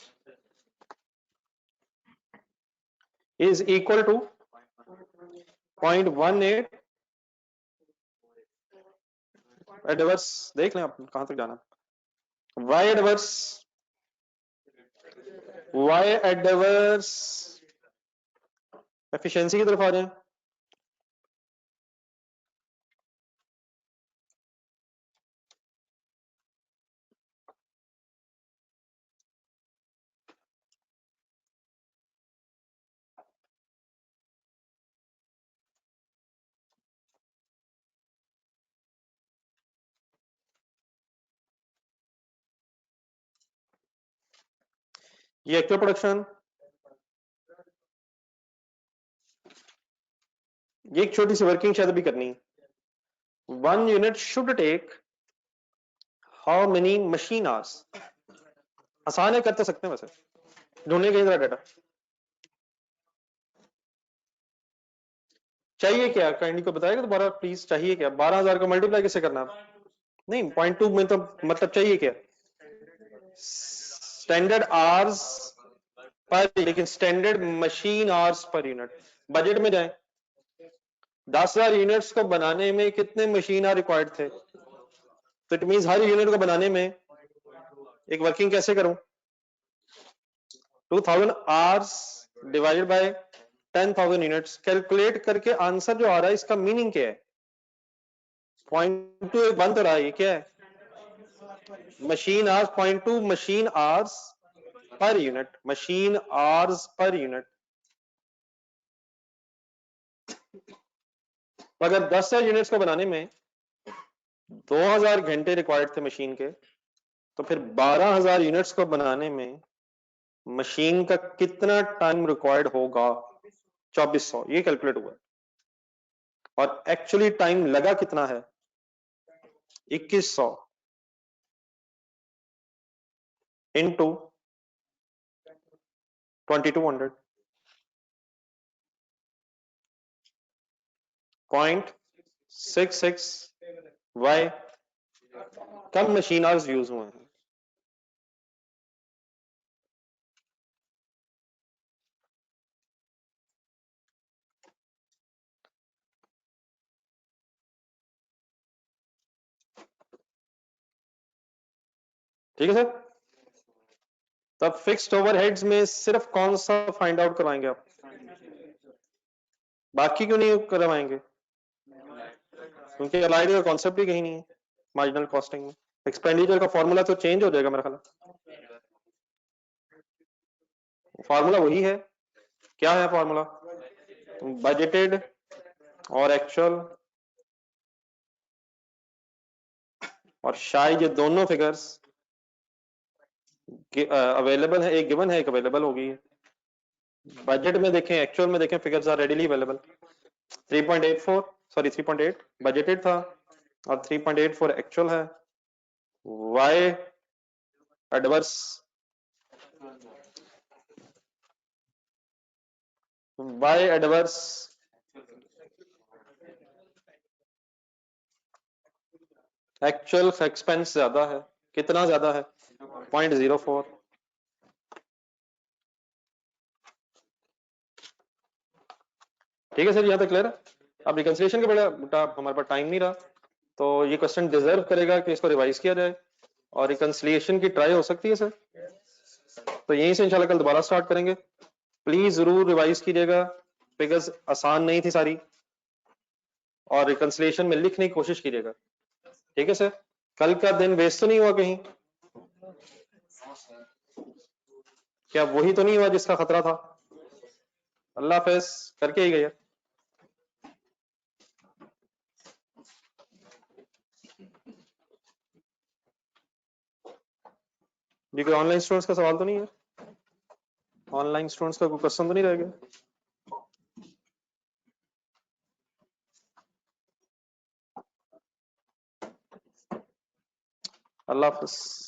Is equal to 0.18 adverse. देख लें आप कहां तक जाना। Y adverse, Y adverse efficiency की तरफ आ जाए। ये एक्चुअल प्रोडक्शन, ये एक छोटी सी वर्किंग शायद भी करनी है। 1 unit should take how many machine hours? आसान है, कर तो सकते हैं वैसे। ढूंढने के लिए डाटा चाहिए क्या? काइंडली को बताएगा दोबारा प्लीज। चाहिए क्या? 12,000 को मल्टीप्लाई कैसे करना? नहीं 0.2 में तो मतलब चाहिए क्या? स्टैंडर्ड आवर्स पर, लेकिन standard machine hours per unit. Budget में जाए, 10,000 यूनिट्स को बनाने में कितने मशीन आवर रिक्वायर्ड थे? तो इट मींस हर यूनिट को बनाने में एक वर्किंग कैसे करूं? 2000 hours divided by 10,000 units. Calculate करके आंसर जो आ रहा है इसका मीनिंग क्या है? 0.2 बन तो रहा है, ये क्या है? Machine hours 0.2 machine hours per unit, machine hours per unit. तो अगर 10,000 यूनिट्स को बनाने में 2,000 घंटे रिक्वायर्ड थे मशीन के, तो फिर 12,000 यूनिट्स को बनाने में मशीन का कितना टाइम रिक्वायर्ड होगा? 2400। ये कैलकुलेट हुआ। और एक्चुअली टाइम लगा कितना है? 2100 इंटू 2200, 0.66 वाई। कम मशीन आवर्स यूज हुए हैं। ठीक है सर। तब फिक्स्ड ओवरहेड्स में सिर्फ कौन सा फाइंड आउट करवाएंगे आप, बाकी क्यों नहीं करवाएंगे? क्योंकि अलाइड का कॉन्सेप्ट ही कहीं नहीं है मार्जिनल कॉस्टिंग में। एक्सपेंडिचर का फॉर्मूला तो चेंज हो जाएगा मेरा ख्याल। फॉर्मूला वही है, क्या है फॉर्मूला? बजटेड और एक्चुअल और शायद ये दोनों फिगर्स अवेलेबल है, एक गिवन है एक अवेलेबल होगी। बजट में देखें, एक्चुअल में देखें, figures are readily available. 3.84 sorry 3.8 budgeted था और 3.84 एक्चुअल है। Y adverse, Y adverse actual expense ज्यादा है, कितना ज्यादा है? 0.04। ठीक है सर, यहाँ तक क्लियर है। अब रिकंसिलिएशन का बेटा हमारे पास टाइम नहीं रहा, तो ये क्वेश्चन डिजर्व करेगा कि इसको रिवाइज किया जाए और रिकंसिलिएशन की ट्राई हो सकती है सर। तो यहीं से इंशाल्लाह कल दोबारा स्टार्ट करेंगे। प्लीज जरूर रिवाइज कीजिएगा, फिगर्स आसान नहीं थी सारी, और रिकंसिलिएशन में लिखने की कोशिश कीजिएगा। ठीक है सर, कल का दिन वेस्ट तो नहीं हुआ कहीं? क्या वही तो नहीं हुआ जिसका खतरा था? अल्लाह हाफिज करके ही गया। जी कोई ऑनलाइन स्टूडेंट्स का सवाल तो नहीं है? ऑनलाइन स्टूडेंट्स का कोई क्वेश्चन तो नहीं रह गया? अल्लाह हाफिज।